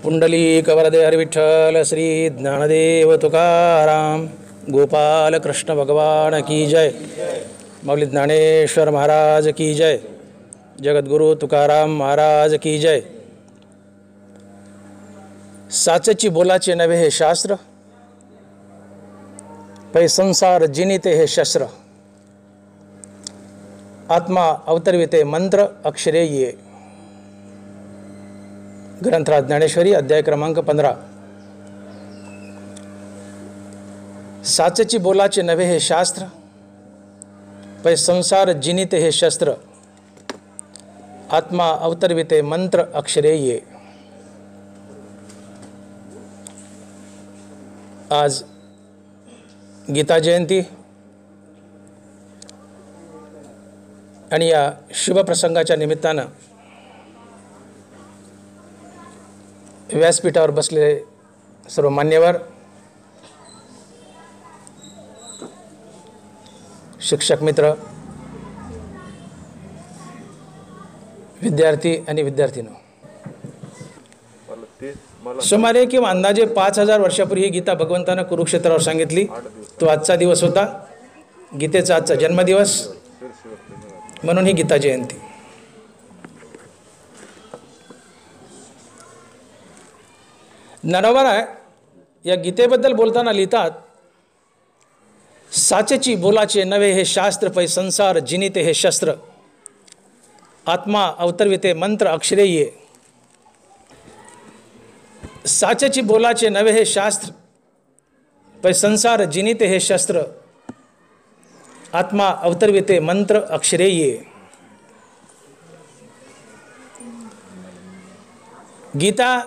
पुंडलिक वरदे हरिविठ्ठल श्री ज्ञानदेव तुकाराम गोपाल कृष्ण भगवान की जय। माऊली ज्ञानेश्वर महाराज की जय। जगद्गुरु तुकाराम महाराज की जय। साचेची बोलाचे नवे हे शास्त्र, पै संसार जिनिते हे शस्त्र, आत्मा अवतरविते मंत्र अक्षरे ये। ग्रंथराज ज्ञानेश्वरी अध्याय क्रमांक 15। साचेची बोलाचे नवे हे शास्त्र, पै संसार जिनिते हे शस्त्र, आत्मा अवतरविते मंत्र अक्षरे ये। आज गीता जयंती आणि या शुभ प्रसंगाच्या निमित्तानं व्यासपीठावर बसलेले सर्व मान्यवर, शिक्षक मित्र, विद्यार्थी आणि विद्यार्थिनी, सुमारे किंवा अंदाजे 5000 वर्षापूर्वी ही गीता भगवंतानं कुरुक्षेत्रावर सांगितली। तो आजचा दिवस होता, गीतेचा आजचा जन्मदिवस, म्हणून ही गीता जयंती। ज्ञानोबा या गीतेबद्दल बोलताना लिहितात, साचेची बोलाचे नवे हे शास्त्र, पै संसार जिनिते हे शस्त्र, आत्मा अवतरविते मंत्र अक्षरे ये। साचेची बोलाचे नवे हे शास्त्र, पै संसार जिनिते हे शस्त्र, आत्मा अवतरविते मंत्र अक्षरे ये। गीता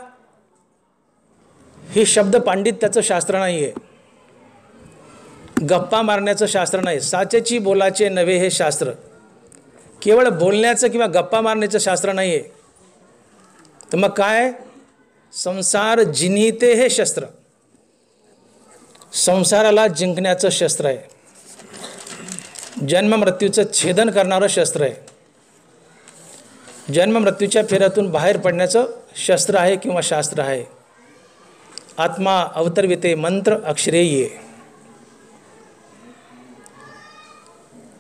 हे शब्द पांडित्याचं शास्त्र नाही आहे, गप्पा मारण्याचं शास्त्र नाही। साचेची बोलाचे नवे हे शास्त्र केवळ बोलण्याचं किंवा गप्पा मारण्याचं शास्त्र नाही आहे, तर मग काय? संसार जिनिते हे शस्त्र, संसाराला जिंकण्याचं शस्त्र आहे। जन्म मृत्यूचं छेदन करणारं शस्त्र आहे, जन्म मृत्यूच्या फेऱ्यातून बाहेर पडण्याचं शस्त्र आहे किंवा शास्त्र आहे। आत्मा अवतरविते मंत्र अक्षरे ये।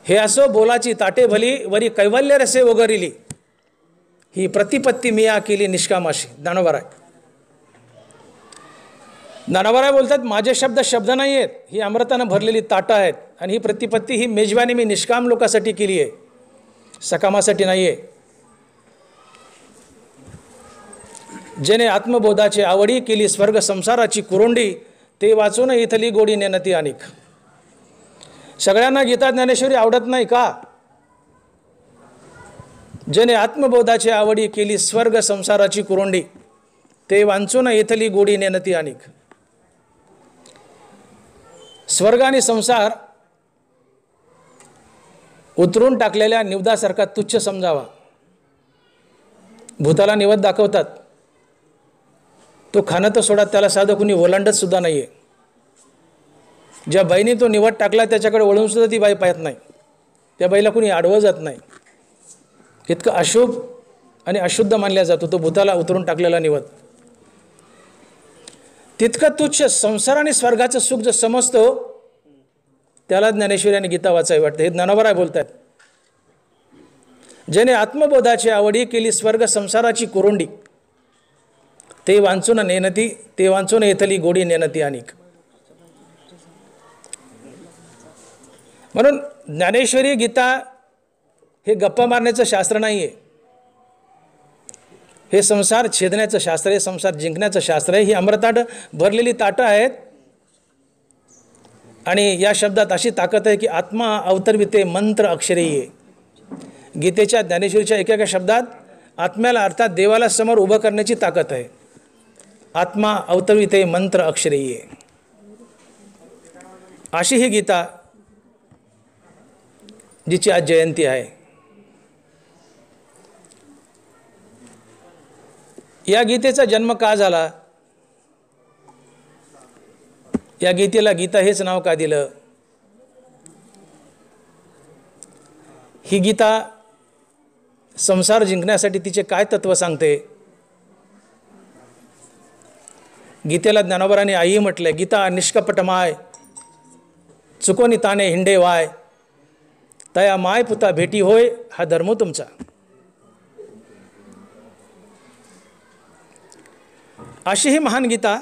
हे असो बोलाची ताटे भली, वरी कैवल्य रसे ओगरिली, ही प्रतिपत्ती मिया केली निष्कामाशी। ज्ञानोबा बोलतात, माझे शब्द शब्द नाही आहेत, ही अमृतानं भरलेली ताटं आहेत, आणि ही प्रतिपत्ती, ही मेजवानी मी निष्काम लोकांसाठी केली आहे, सकामासाठी नाही आहे। जेने आत्मबोधाची आवडी केली स्वर्ग संसाराची कुरोंडी, ते वाचून इथली गोडी नेनती अनेक। सगळ्यांना गीता ज्ञानेश्वरी आवडत नाही का? जेने आत्मबोधाची आवडी केली स्वर्ग संसाराची कुरोंडी, ते वाचून इथली गोडी नेनती अनेक। स्वर्ग आणि संसार उतरून टाकलेल्या निवदासारखा तुच्छ समजावा। भूताला निवद दाखवतात, तो खाणं तर सोडा, त्याला साधं कुणी ओलांडत सुद्धा नाही आहे। ज्या बाईने तो निवड टाकला त्याच्याकडे वळून सुद्धा ती बाई पाहत नाही, त्या बाईला कुणी आडवं जात नाही। इतकं अशुभ आणि अशुद्ध मानला जातो तो भूताला उतरून टाकलेला निवद। तितकं तुच्छ संसार आणि स्वर्गाचं सुख जो समजतो, त्याला ज्ञानेश्वरी आणि गीता वाचावी वाटते। हे ज्ञानोबा बोलतात, ज्याने आत्मबोधाची आवडी केली स्वर्ग संसाराची कुरोंडी, ते वांचून नेनती, ते वांचून येथली गोडी नेनती अनेक। म्हणून ज्ञानेश्वरी गीता हे गप्पा मारण्याचं शास्त्र नाही आहे, हे संसार छेदण्याचं शास्त्र आहे, संसार जिंकण्याचं शास्त्र आहे। ही अमृताट भरलेली ताटं आहेत, आणि या शब्दात अशी ताकद आहे की आत्मा अवतरविते मंत्र अक्षरे ये। गीतेच्या ज्ञानेश्वरीच्या एका शब्दात आत्म्याला, अर्थात देवाला समोर उभं करण्याची ताकद आहे। आत्मा अवतरविते मंत्र अक्षरे ये, अशी ही गीता जिची आज जयंती आहे। या गीतेचा जन्म का झाला? या गीतेला गीता हेच नाव का दिलं? ही गीता संसार जिंकण्यासाठी तिचे काय तत्व सांगते? गीतेला ज्ञानोबराने आई म्हटलंय, गीता निष्कपट माय चुकोनी ताने हिंडे वाय, तया माय पुता भेटी होय हा धर्म तुमचा. अशी ही महान गीता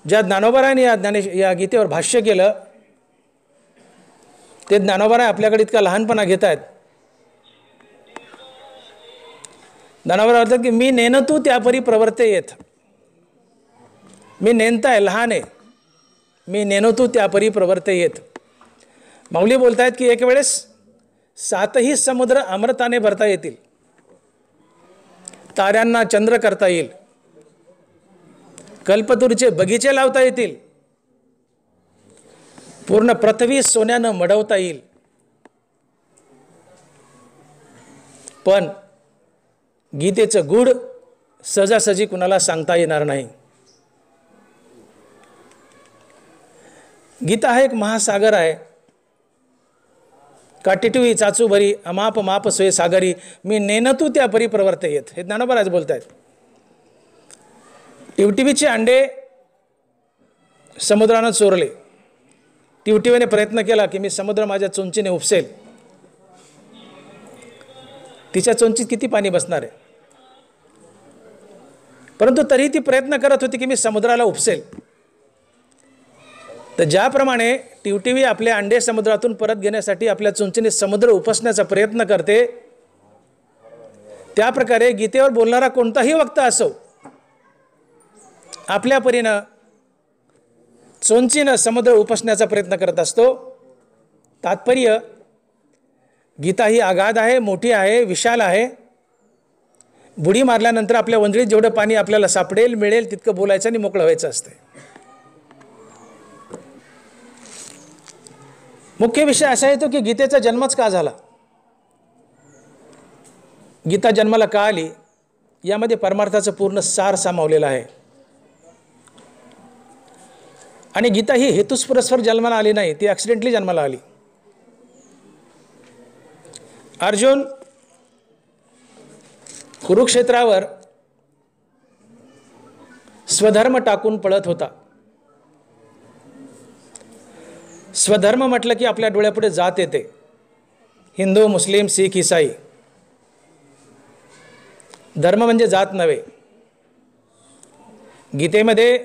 ज्या ज्ञानोबराने या गीतेवर भाष्य केलं, ते ज्ञानोबराय आपल्याकडे इतका लहानपणा घेत आहेत. ज्ञानोबराय म्हणतात की मी नेन तू त्यापरी प्रवर्ते येत. मी नेनताय लहान आहे, मी नेनो तू त्यापरी प्रवर्ते येत. माऊली बोलतायत की एक वेळेस 7ही समुद्र अमृताने भरता येतील, ताऱ्यांना चंद्र करता येईल, कल्पतरूचे बगीचे लावता येतील, पूर्ण पृथ्वी सोन्यानं मडवता येईल, पण गीतेचं गूढ सहजासहजी कुणाला सांगता येणार नाही. गीता हा एक महासागर आहे. काटिटवी चाचू भरी अमाप माप सोय सागरी, मी नेनतू त्या परी प्रवर्त येत. हे ज्ञानोबराज बोलत आहेत. टिवटिवीचे अंडे समुद्रानं चोरले. टिवटिवीने प्रयत्न केला की मी समुद्र माझ्या चोंचीने उपसेल. तिच्या चोंचीत किती पाणी बसणार आहे, परंतु तरी ती प्रयत्न करत होती की मी समुद्राला उपसेल. तर ज्याप्रमाणे टिवटिवी आपले अंडे समुद्रातून परत घेण्यासाठी आपल्या चुंचीने समुद्र उपसण्याचा प्रयत्न करते, त्या प्रकारे गीतेवर बोलणारा कोणताही वक्ता असो आपल्या परीनं चोंचीनं समुद्र उपसण्याचा प्रयत्न करत असतो. तात्पर्य गीता ही अगाध आहे, मोठी आहे, विशाल आहे. बुडी मारल्यानंतर आपल्या वंजळीत जेवढं पाणी आपल्याला सापडेल मिळेल तितकं बोलायचं आणि मोकळं व्हायचं असते. मुख्य विषय असा येतो की गीतेचा जन्मच का झाला, गीता जन्माला का आली, यामध्ये परमार्थाचं पूर्ण सार सामावलेलं आहे. आणि गीता ही हेतुस्पुरस्पर जन्माला आली नाही, ती ॲक्सिडेंटली जन्माला आली. अर्जुन कुरुक्षेत्रावर स्वधर्म टाकून पळत होता. स्वधर्म म्हटलं की आपल्या डोळ्यापुढे जात येते, हिंदू, मुस्लिम, सिख, ईसाई. धर्म म्हणजे जात नव्हे. गीतेमध्ये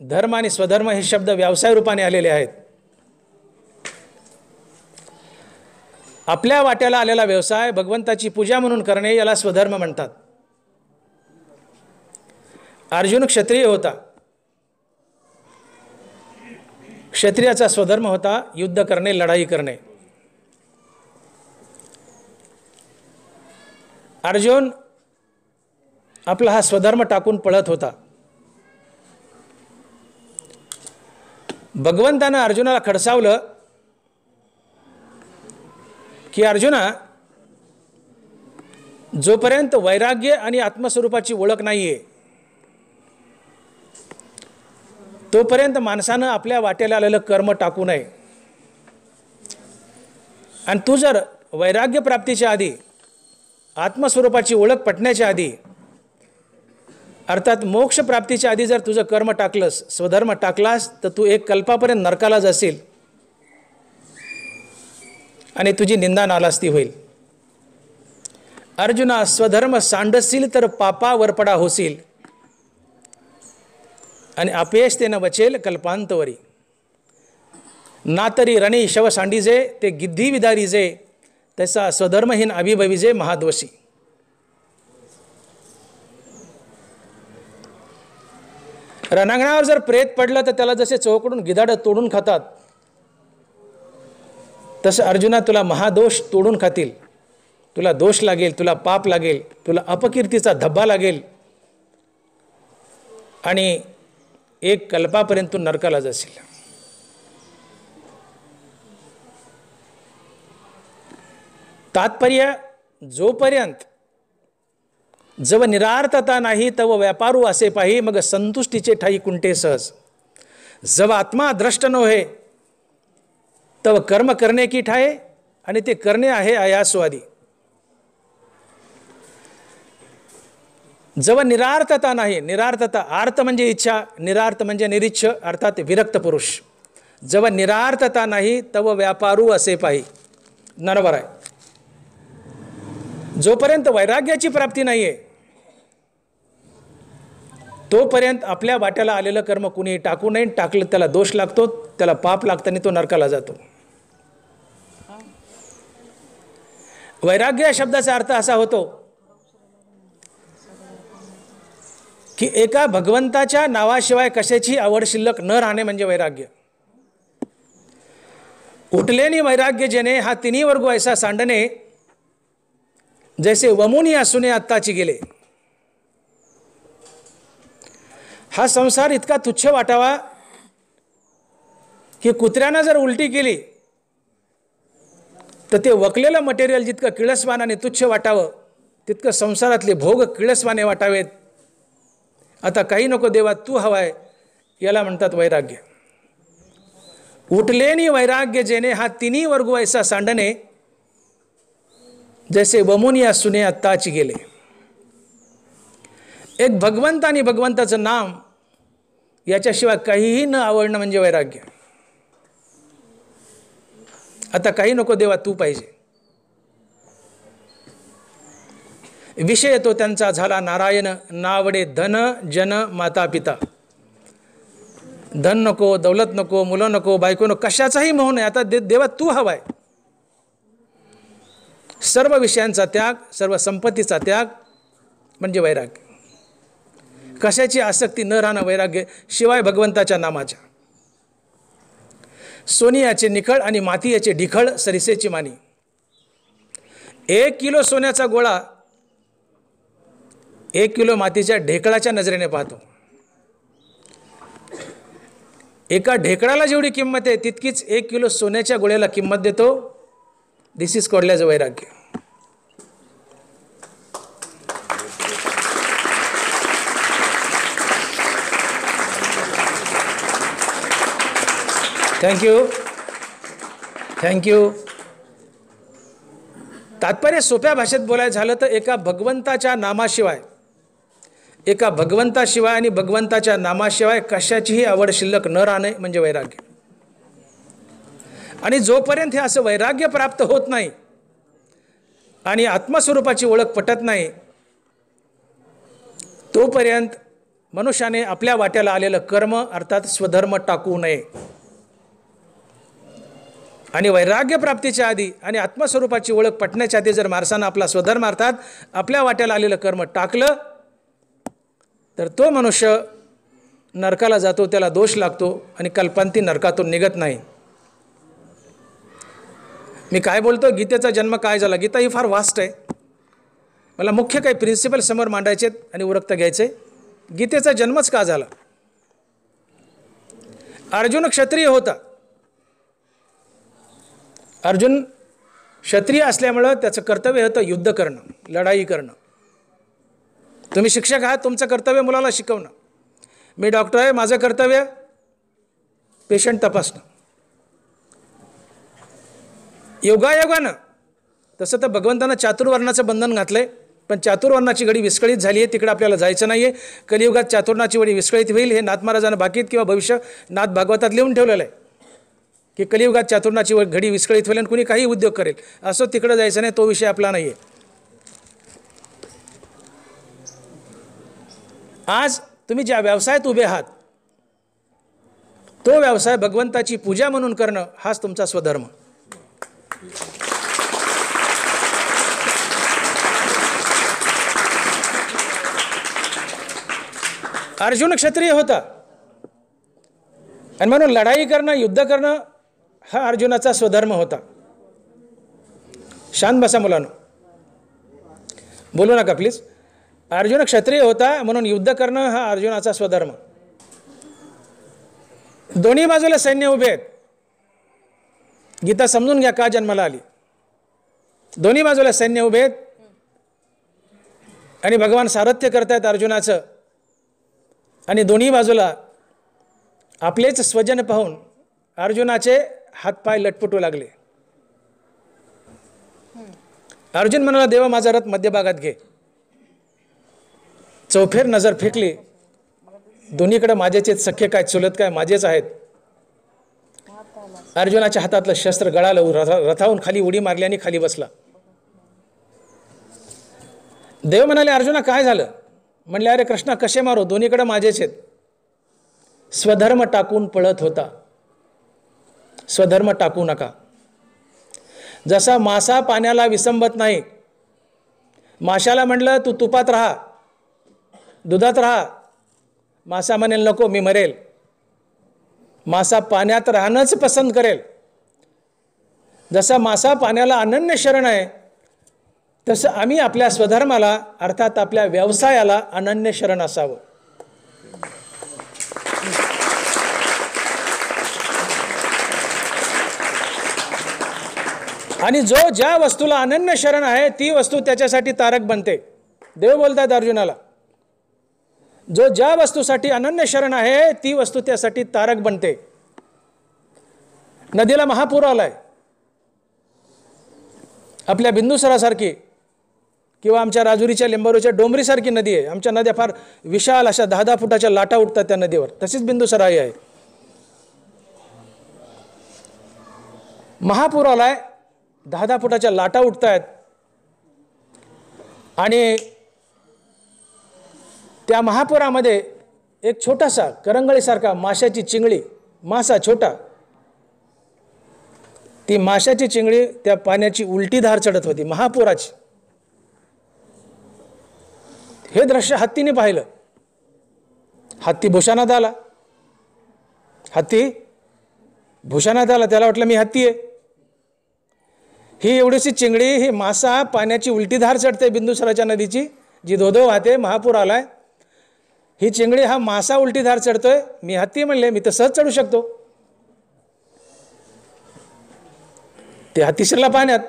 धर्म आणि स्वधर्म हे शब्द व्यवसाय रूपाने आलेले आहेत. आपल्या वाट्याला आलेला व्यवसाय भगवंताची पूजा म्हणून करणे याला स्वधर्म म्हणतात. अर्जुन क्षत्रिय होता. क्षत्रियाचा स्वधर्म होता युद्ध करणे, लढाई करणे. अर्जुन आपला हा स्वधर्म टाकून पळत होता. भगवंतानं अर्जुनाला खडसावलं की अर्जुना, जोपर्यंत वैराग्य आणि आत्मस्वरूपाची ओळख नाहीये तोपर्यंत माणसानं आपल्या वाटेला आलेलं कर्म टाकू नये. आणि तू जर वैराग्य प्राप्तीच्या आधी, आत्मस्वरूपाची ओळख पटण्याच्या आधी, अर्थात मोक्ष प्राप्तीच्या आधी जर तुझं कर्म टाकलंस, स्वधर्म टाकलास, तर तू एक कल्पापर्यंत नरकाला जाशील आणि तुझी निंदा नालास्ती होईल. अर्जुना, स्वधर्म सांडशील तर पापा वरपडा होशील आणि अपयश ते न बचेल कल्पांतवरी. ना तरी रणी शव सांडीजे, ते गिद्धी विदारीजे, तसा स्वधर्महीन अभिभविजे महाद्वशी. रणांगणावर जर प्रेत पडलं तर त्याला जसे चोकडून गिधाडं तोडून खातात, तसं अर्जुना तुला महादोष तोडून खातील. तुला दोष लागेल, तुला पाप लागेल, तुला अपकीर्तीचा धब्बा लागेल आणि एक कल्पापर्यंत तू नरकाला जाशील. तात्पर्य, जोपर्यंत जव निरार्थता नाही तव व्यापारू असे पाही, मग संतुष्टीचे ठाई कुंटे सहज. जव आत्मा द्रष्ट नव्हे तव कर्म करणे की ठाये, आणि ते करणे आहे आयास्वादी. जव निरार्थता नाही, निरार्थता, आर्त म्हणजे इच्छा, निरार्थ म्हणजे निरीच्छ, अर्थात विरक्त पुरुष. जव निरार्थता नाही तव व्यापारू असे पाही. बरोबर आहे. जोपर्यंत वैराग्याची प्राप्ती नाही आहे तोपर्यंत आपल्या वाट्याला आलेलं कर्म कुणी टाकू नये. टाकलं त्याला दोष लागतो, त्याला पाप लागतं आणि तो नरकाला जातो. वैराग्य या शब्दाचा अर्थ असा होतो की एका भगवंताच्या नावाशिवाय कशाची आवड शिल्लक न राहणे म्हणजे वैराग्य. उठलेनी वैराग्य जेणे हा तिन्ही वर्गो ऐसा सांडणे, जैसे वमुनी असूने आत्ताची गेले. हा संसार इतका तुच्छ वाटावा की कुत्र्यानं जर उलटी केली तर ते वकलेलं मटेरियल जितकं किळसवान आणि तुच्छ वाटावं तितकं संसारातले भोग किळसवाने वाटावेत. आता काही नको देवा तू हवाय, याला म्हणतात वैराग्य. उठलेनी वैराग्य जेणे हा तिन्ही वर्गो ऐसा सांडणे, जैसे वमुनिया सुने आत्ताची गेले. एक भगवंत आणि भगवंताचं नाम याच्याशिवाय काहीही न आवडणं म्हणजे वैराग्य. आता काही नको देवा तू पाहिजे. विषय तो त्यांचा झाला नारायण, नावडे धन जन माता पिता. धन नको, दौलत नको, मुलं नको, बायको नको, कशाचाही मोह नाही. आता देवा तू हवाय. सर्व विषयांचा त्याग, सर्व संपत्तीचा त्याग म्हणजे वैराग्य. कशाची आसक्ती न राहणं वैराग्य, शिवाय भगवंताच्या नामाच्या. सोनियाचे निखळ आणि मातीयाचे ढिखळ सरिसेची मानी. 1 किलो सोन्याचा गोळा 1 किलो मातीच्या ढेकळाच्या नजरेने पाहतो. एका ढेकळाला जेवढी किंमत आहे तितकीच 1 किलो सोन्याच्या गोळ्याला किंमत देतो. दिस इज कोडल्याचं वैराग्य. थँक्यू. तात्पर्य सोप्या भाषेत बोलायचं झालं तर एका भगवंताच्या नामाशिवाय, एका भगवंताशिवाय आणि भगवंताच्या नामाशिवाय कशाचीही आवड शिल्लक न राहणे म्हणजे वैराग्य. आणि जोपर्यंत हे असं वैराग्य प्राप्त होत नाही आणि आत्मस्वरूपाची ओळख पटत नाही तोपर्यंत मनुष्याने आपल्या वाट्याला आलेलं कर्म अर्थात स्वधर्म टाकू नये. आणि वैराग्य प्राप्तीच्या आधी आणि आत्मस्वरूपाची ओळख पटण्याच्या आधी जर माणसानं आपला स्वधर्म अर्थात आपल्या वाट्याला आलेलं कर्म टाकलं तर तो मनुष्य नरकाला जातो, त्याला दोष लागतो आणि कल्पांती नरकातून निघत नाही. मी काय बोलतो, गीतेचा जन्म काय झाला? गीता ही फार वास्ट आहे. मला मुख्य काही प्रिन्सिपल समोर मांडायचे आणि उरकतं घ्यायचे. गीतेचा जन्मच का झाला? अर्जुन क्षत्रिय होता. अर्जुन क्षत्रिय असल्यामुळं त्याचं कर्तव्य होतं युद्ध करणं, लढाई करणं. तुम्ही शिक्षक आहात, तुमचं कर्तव्य मुलाला शिकवणं. मी डॉक्टर आहे, माझं कर्तव्य पेशंट तपासणं. योगायोगानं तसं तर भगवंतानं चातुर्वर्णाचं बंधन घातलंय, पण चातुर्वर्णाची घडी विस्कळीत झाली आहे, तिकडे आपल्याला जायचं नाही आहे. कलियुगात चातुर्णाची घडी विस्कळीत होईल हे नाथ महाराजांना बाकीत किंवा भविष्य नाथ भागवतात लिहून ठेवलेलं आहे की कलियुगात चातुर्णाची घडी विस्कळीत होईल आणि कुणी काही उद्योग करेल. असं तिकडं जायचं नाही, तो विषय आपला नाही आहे. आज तुम्ही ज्या व्यवसायात उभे आहात तो व्यवसाय भगवंताची पूजा म्हणून करणं हाच तुमचा स्वधर्म. अर्जुन क्षत्रिय होता आणि म्हणून लढाई करणं, युद्ध करणं हा अर्जुनाचा स्वधर्म होता. शांत बसा मुलांनो, बोलू नका प्लीज. अर्जुन क्षत्रिय होता म्हणून युद्ध करणं हा अर्जुनाचा स्वधर्म. दोन्ही बाजूला सैन्य उभे आहेत. गीता समजून घ्या का जन्माला आली. दोन्ही बाजूला सैन्य उभे आहेत आणि भगवान सारथ्य करतायत अर्जुनाचं. आणि दोन्ही बाजूला आपलेच स्वजन पाहून अर्जुनाचे हातपाय लटपटू लागले. अर्जुन म्हणाला, देवा माझा रथ मध्यभागात घे. चौफेर नजर फेकली, दोन्हीकडे माझेच आहेत, सख्खे काय चुलत काय माझेच आहेत. अर्जुनाच्या हातातलं शस्त्र गळालं, रथावून खाली उडी मारली आणि खाली बसला. देव म्हणाले, अर्जुना काय झालं? म्हणले, अरे कृष्णा कसे मारो, दोन्हीकडे माझेच आहेत. स्वधर्म टाकून पळत होता. स्वधर्म टाकू नका. जसा मासा पाण्याला विसंबत नाही, माशाला म्हणलं तू तुपात राहा, दुधात राहा, मासा म्हणेल नको मी मरेल. मासा पाण्यात राहणंच पसंत करेल. जसा मासा पाण्याला अनन्य शरण आहे, तसं आम्ही आपल्या स्वधर्माला अर्थात आपल्या व्यवसायाला अनन्य शरण असावं. आणि जो ज्या वस्तूला अनन्य शरण आहे ती वस्तू त्याच्यासाठी तारक बनते. देव बोलतात अर्जुनाला, जो ज्या वस्तूसाठी अनन्य शरण आहे ती वस्तू त्यासाठी तारक बनते. नदीला महापूर आलाय, आपल्या बिंदुसरासारखी किंवा आमच्या राजुरीच्या लिंबारूच्या डोंबरीसारखी नदी आहे. आमच्या नद्या फार विशाल अशा 10-10 फुटाच्या लाटा उठतात त्या नदीवर, तशीच बिंदुसराही आहे. महापूर आलाय, 10-10 फुटाच्या लाटा उठत आहेत आणि त्या महापुरामध्ये एक छोटासा करंगळीसारखा माशाची चिंगळी, मासा छोटा, ती माशाची चिंगळी त्या पाण्याची उलटी धार चढत होती महापुराची. हे दृश्य हत्तीने पाहिलं. हत्ती भूषणात आला. हत्ती भूषणात आला, त्याला वाटलं मी हत्ती आहे. ही एवढीशी चिंगडी, ही मासा पाण्याची उलटी धार चढते बिंदुसराच्या नदीची, जी धोधो वाहते, महापूर आलाय. ही चिंगडी, हा मासा उलटी धार चढतोय, मी हत्ती म्हणले, मी तर सहज चढू शकतो. ते हत्ती शिरला पाण्यात,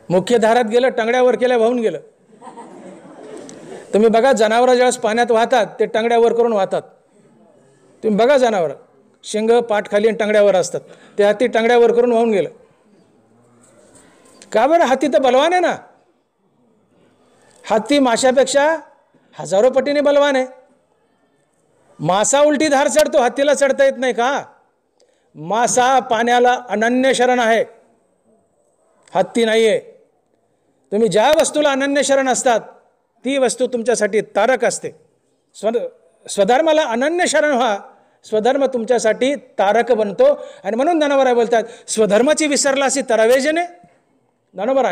मुख्य धारात गेलं, टंगड्यावर केल्या, वाहून गेलं. तुम्ही बघा जनावरं ज्यावेळेस पाण्यात वाहतात ते टंगड्यावर करून वाहतात. तुम्ही बघा जनावरं, शिंग पाठ खाली आणि टंगड्यावर असतात. ते हत्ती टंगड्यावर करून वाहून गेलं. का बरं? हत्ती तर बलवान आहे ना. हत्ती माशापेक्षा हजारो पटीने बलवान आहे. मासा उलटी धार चढतो, हत्तीला चढता येत नाही का? मासा पाण्याला अनन्य शरण आहे, हत्ती नाहीये. तुम्ही ज्या वस्तूला अनन्य शरण असतात ती वस्तू तुमच्यासाठी तारक असते. स्वधर्माला अनन्य शरण व्हा, स्वधर्म तुमच्यासाठी तारक बनतो. आणि म्हणून ज्ञानोबा बोलतात, स्वधर्माची विसरलासी तरावेजेने. ज्ञानोबा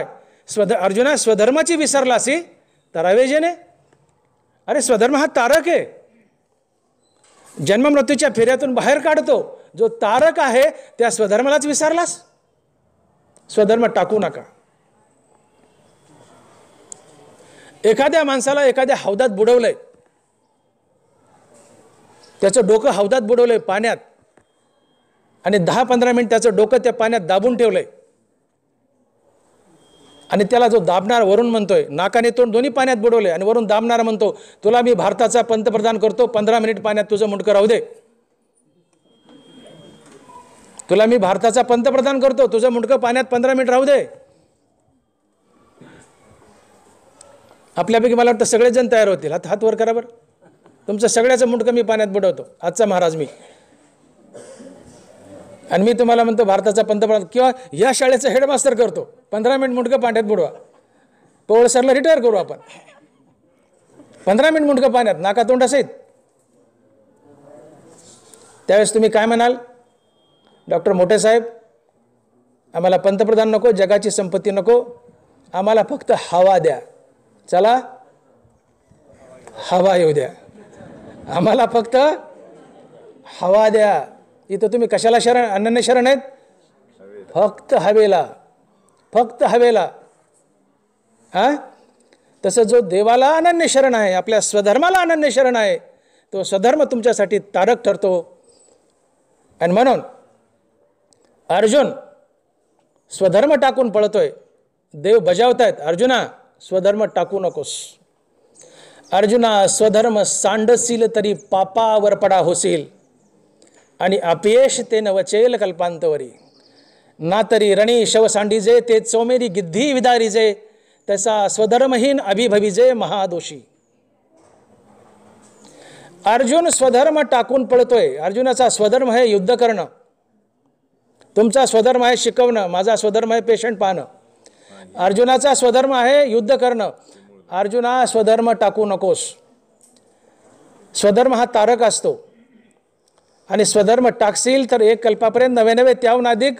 अर्जुना, स्वधर्माची विसरलासी तरावेजेने. अरे स्वधर्म हा तारक आहे, जन्म मृत्यूच्या फेऱ्यातून बाहेर काढतो. जो तारक आहे त्या स्वधर्मालाच विसरलास. स्वधर्म टाकू नका. एखाद्या माणसाला एखाद्या हौदात बुडवलंय, त्याचं डोकं हौदात बुडवलंय पाण्यात, आणि 10-15 मिनिट त्याचं डोकं त्या पाण्यात दाबून ठेवलंय. आणि त्याला जो दाबणार वरून म्हणतोय, नाकाने तोंड दोन्ही पाण्यात बुडवले, आणि वरून दाबणारा म्हणतो, तुला मी भारताचा पंतप्रधान करतो, 15 मिनिट पाण्यात तुझं मुंडकं राहू दे. तुला मी भारताचा पंतप्रधान करतो, तुझं मुंडकं पाण्यात 15 मिनिट राहू दे. आपल्यापैकी मला वाटतं सगळेच जण तयार होतील. हात वर करा बरं. तुमचं सगळ्याचं मुंडकं मी पाण्यात बुडवतो, आजचा महाराज मी. आणि मी तुम्हाला म्हणतो भारताचा पंतप्रधान किंवा या शाळेचा हेडमास्टर करतो, 15 मिनिट मुंडकं पाण्यात बुडवा. पवळ सरला रिटायर करू आपण, 15 मिनिट मुंडकं पाण्यात नाकातोंड असेल. त्यावेळेस तुम्ही काय म्हणाल? डॉक्टर मोठे साहेब, आम्हाला पंतप्रधान नको, जगाची संपत्ती नको, आम्हाला फक्त हवा द्या. चला हवा येऊ द्या, आम्हाला फक्त हवा द्या. इथं तुम्ही कशाला शरण, अनन्य शरण आहेत? फक्त हवेला, फक्त हवेला. तसं जो देवाला अनन्य शरण आहे, आपल्या स्वधर्माला अनन्य शरण आहे, तो स्वधर्म तुमच्यासाठी तारक ठरतो. आणि म्हणून अर्जुन स्वधर्म टाकून पळतोय. देव बजावतायत, अर्जुना स्वधर्म टाकू नकोस. अर्जुना स्वधर्म सांडसील तरी पापावर पडा होशील, आणि अपयश ते नवचेल कल्पांतवरी. ना तरी रणी शव सांडीजे, ते चोमेरी गिद्धी विदारीजे, तसा स्वधर्महीन अभिभविजे महादोषी. अर्जुन स्वधर्म टाकून पळतोय. अर्जुनाचा स्वधर्म आहे युद्ध करणं, तुमचा स्वधर्म आहे शिकवणं, माझा स्वधर्म आहे पेशंट पाहणं. अर्जुनाचा स्वधर्म आहे युद्ध करणं. अर्जुना स्वधर्म टाकू नकोस. स्वधर्म हा तारक असतो आणि स्वधर्म टाकशील तर एक कल्पापर्यंत नवे नवे त्याहून अधिक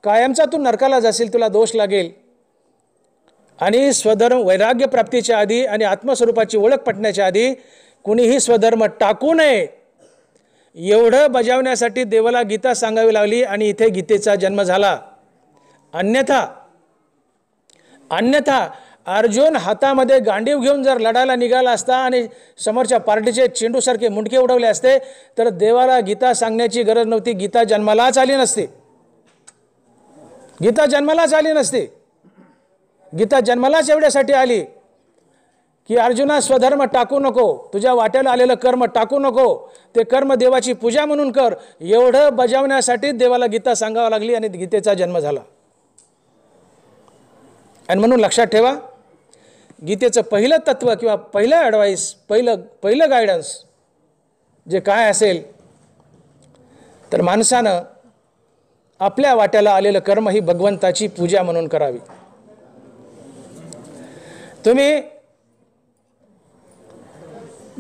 कायमचा तू नरकाला जाशील, तुला दोष लागेल. आणि स्वधर्म वैराग्य प्राप्तीच्या आधी आणि आत्मस्वरूपाची ओळख पटण्याच्या आधी कुणीही स्वधर्म टाकू नये एवढं बजावण्यासाठी देवाला गीता सांगावी लागली आणि इथे गीतेचा जन्म झाला. अन्यथा अर्जुन हातामध्ये गांडीव घेऊन जर लढायला निघाला असता आणि समोरच्या पार्टीचे चेंडूसारखे मुंडके उडवले असते तर देवाला गीता सांगण्याची गरज नव्हती. गीता जन्मालाच आली नसते. गीता जन्मालाच एवढ्यासाठी आली की अर्जुना स्वधर्म टाकू नको, तुझ्या वाट्याला आलेलं कर्म टाकू नको, ते कर्म देवाची पूजा म्हणून कर. एवढं बजावण्यासाठी देवाला गीता सांगावं लागली आणि गीतेचा जन्म झाला. आणि म्हणून लक्षात ठेवा, गीतेचं पहिलं तत्व किंवा पहिलं ॲडवाईस, पहिलं गायडन्स जे काय असेल तर माणसानं आपल्या वाट्याला आलेलं कर्म ही भगवंताची पूजा म्हणून करावी. तुम्ही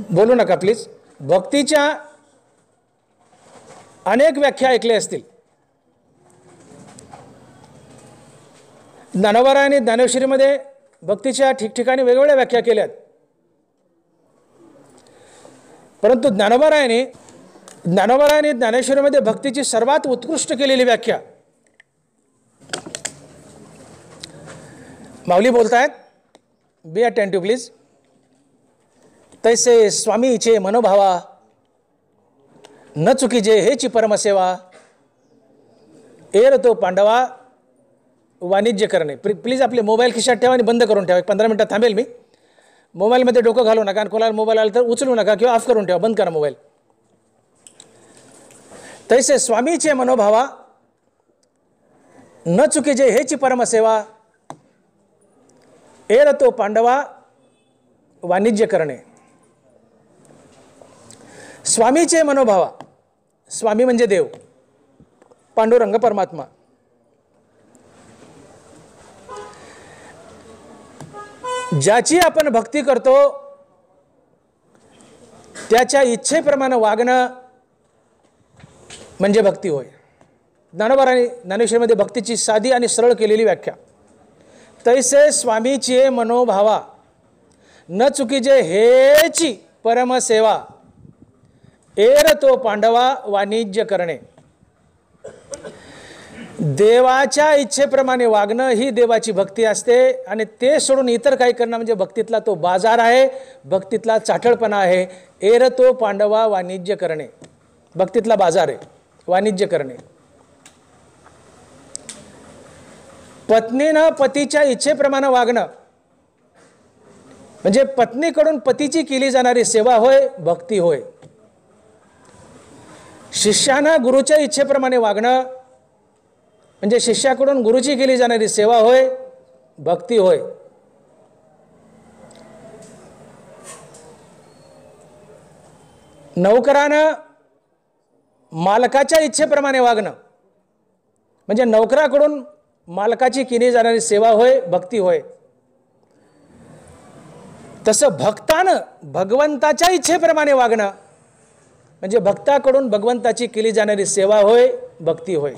बोलू नका प्लीज. भक्तीच्या अनेक व्याख्या ऐकल्या असतील. ज्ञानोबा रायांनी ज्ञानेश्वरीमध्ये भक्तीच्या ठिकठिकाणी वेगवेगळ्या व्याख्या केल्यात. परंतु ज्ञानोबा रायांनी ज्ञानेश्वरीमध्ये भक्तीची सर्वात उत्कृष्ट केलेली व्याख्या माऊली बोलतायत. बी अटेंटिव्ह प्लीज. तैसे स्वामीचे मनोभावा न चुकीजे हेची परमसेवा एरतो तो पांडवा वाणिज्य करणे. प्लीज आपले मोबाईल खिशात ठेवा आणि बंद करून ठेवा. 15 मिनिटात थांबेल मी. मोबाईलमध्ये डोकं घालू नका आणि कोणाला मोबाईल आला तर उचलू नका किंवा ऑफ करून ठेवा, बंद करा मोबाईल. तैसे स्वामीचे मनोभावा न चुकीजे हेची परमसेवा एरतो पांडवा वाणिज्य करणे. स्वामीचे मनोभावा, स्वामी म्हणजे देव, पांडुरंग परमात्मा. ज्याची आपण भक्ती करतो त्याच्या इच्छेप्रमाणे वागणं म्हणजे भक्ती होय. ज्ञानोबारांनी ज्ञानेश्वरीमध्ये भक्तीची साधी आणि सरळ केलेली व्याख्या. तैसे स्वामीचे मनोभावा न चुकीजे हेची परमसेवा एरतो पांडवा वाणिज्य करणे. देवाच्या इच्छेप्रमाणे वागणं ही देवाची भक्ती असते आणि ते सोडून इतर काही करणं म्हणजे भक्तीतला तो बाजार आहे, भक्तीतला चाठळपणा आहे. एरतो पांडवा वाणिज्य करणे, भक्तीतला बाजार आहे, वाणिज्य करणे. पत्नीनं पतीच्या इच्छेप्रमाणे वागणं म्हणजे पत्नीकडून पतीची केली जाणारी सेवा होय, भक्ती होय. शिष्यानं गुरुच्या इच्छेप्रमाणे वागणं म्हणजे शिष्याकडून गुरुची केली जाणारी सेवा होय, भक्ती होय. नौकरानं मालकाच्या इच्छेप्रमाणे वागणं म्हणजे नौकराकडून मालकाची केली जाणारी सेवा होय, भक्ती होय. तसं भक्तानं भगवंताच्या इच्छेप्रमाणे वागणं म्हणजे भक्ताकडून भगवंताची केली जाणारी सेवा होय, भक्ती होय.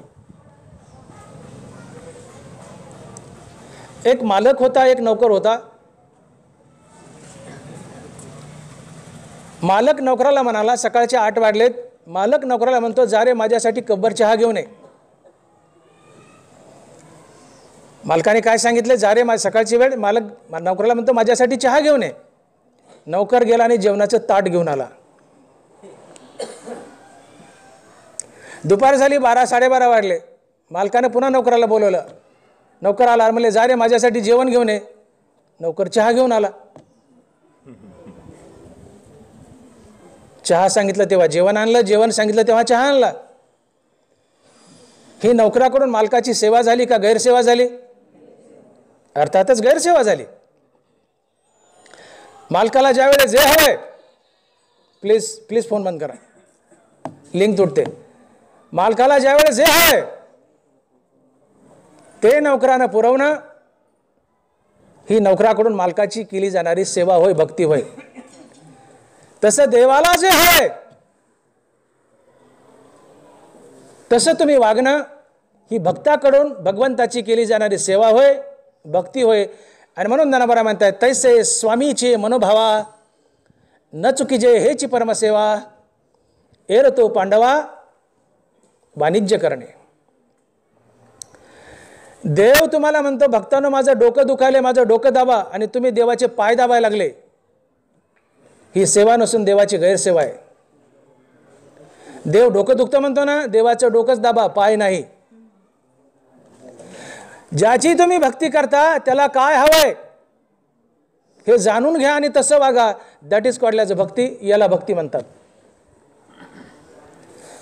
एक मालक होता, एक नौकर होता. मालक नौकराला म्हणाला, सकाळचे 8 वाजलेत. मालक नौकराला म्हणतो, जा रे माझ्यासाठी कब्बर चहा घेऊन ये. मालकाने काय सांगितले, जा रे सकाळची वेळ. मालक नौकराला म्हणतो, माझ्यासाठी चहा घेऊन ये. नौकर गेला आणि जेवणाचं ताट घेऊन आला. दुपार झाली, 12-12:30 वाजले. मालकाने पुन्हा नौकराला बोलवलं. नौकर आला, म्हणले, जा रे माझ्यासाठी जेवण घेऊन ये. नौकर चहा घेऊन आला. चहा सांगितलं तेव्हा जेवण आणलं, जेवण सांगितलं तेव्हा चहा आणला. ही नौकराकडून मालकाची सेवा झाली का गैरसेवा झाली? अर्थातच गैरसेवा झाली. मालकाला ज्यावेळेस जे हवंय, प्लीज प्लीज फोन बंद करा, लिंक तुटते. मालकाला ज्यावेळेस जे हवंय ते नोकरानं पुरवणं ही नोकराकडून मालकाची केली जाणारी सेवा होय, भक्ती होय. तसं देवाला जे हवंय तसं तुम्ही वागणं ही भक्ताकडून भगवंताची केली जाणारी सेवा होय, भक्ती होय. आणि म्हणून ज्ञानोबा म्हणतात, तैसे स्वामीचे मनोभावा न चुकीजे हेची परमसेवा, एर तो पांडवा वाणिज्य करणे. देव तुम्हाला म्हणतो, भक्तांनो माझं डोकं दुखायले, माझं डोकं दाबा, आणि तुम्ही देवाचे पाय दाबायला लागले. ही सेवा नसून देवाची गैरसेवा आहे. देव डोकं दुखतं म्हणतो ना, देवाचं डोकंच दाबा, पाय नाही. ज्याची तुम्ही भक्ती करता त्याला काय हवंय हे जाणून घ्या आणि तसं वागा. दॅट इज कॉल्ड ॲज भक्ती. याला भक्ती म्हणतात.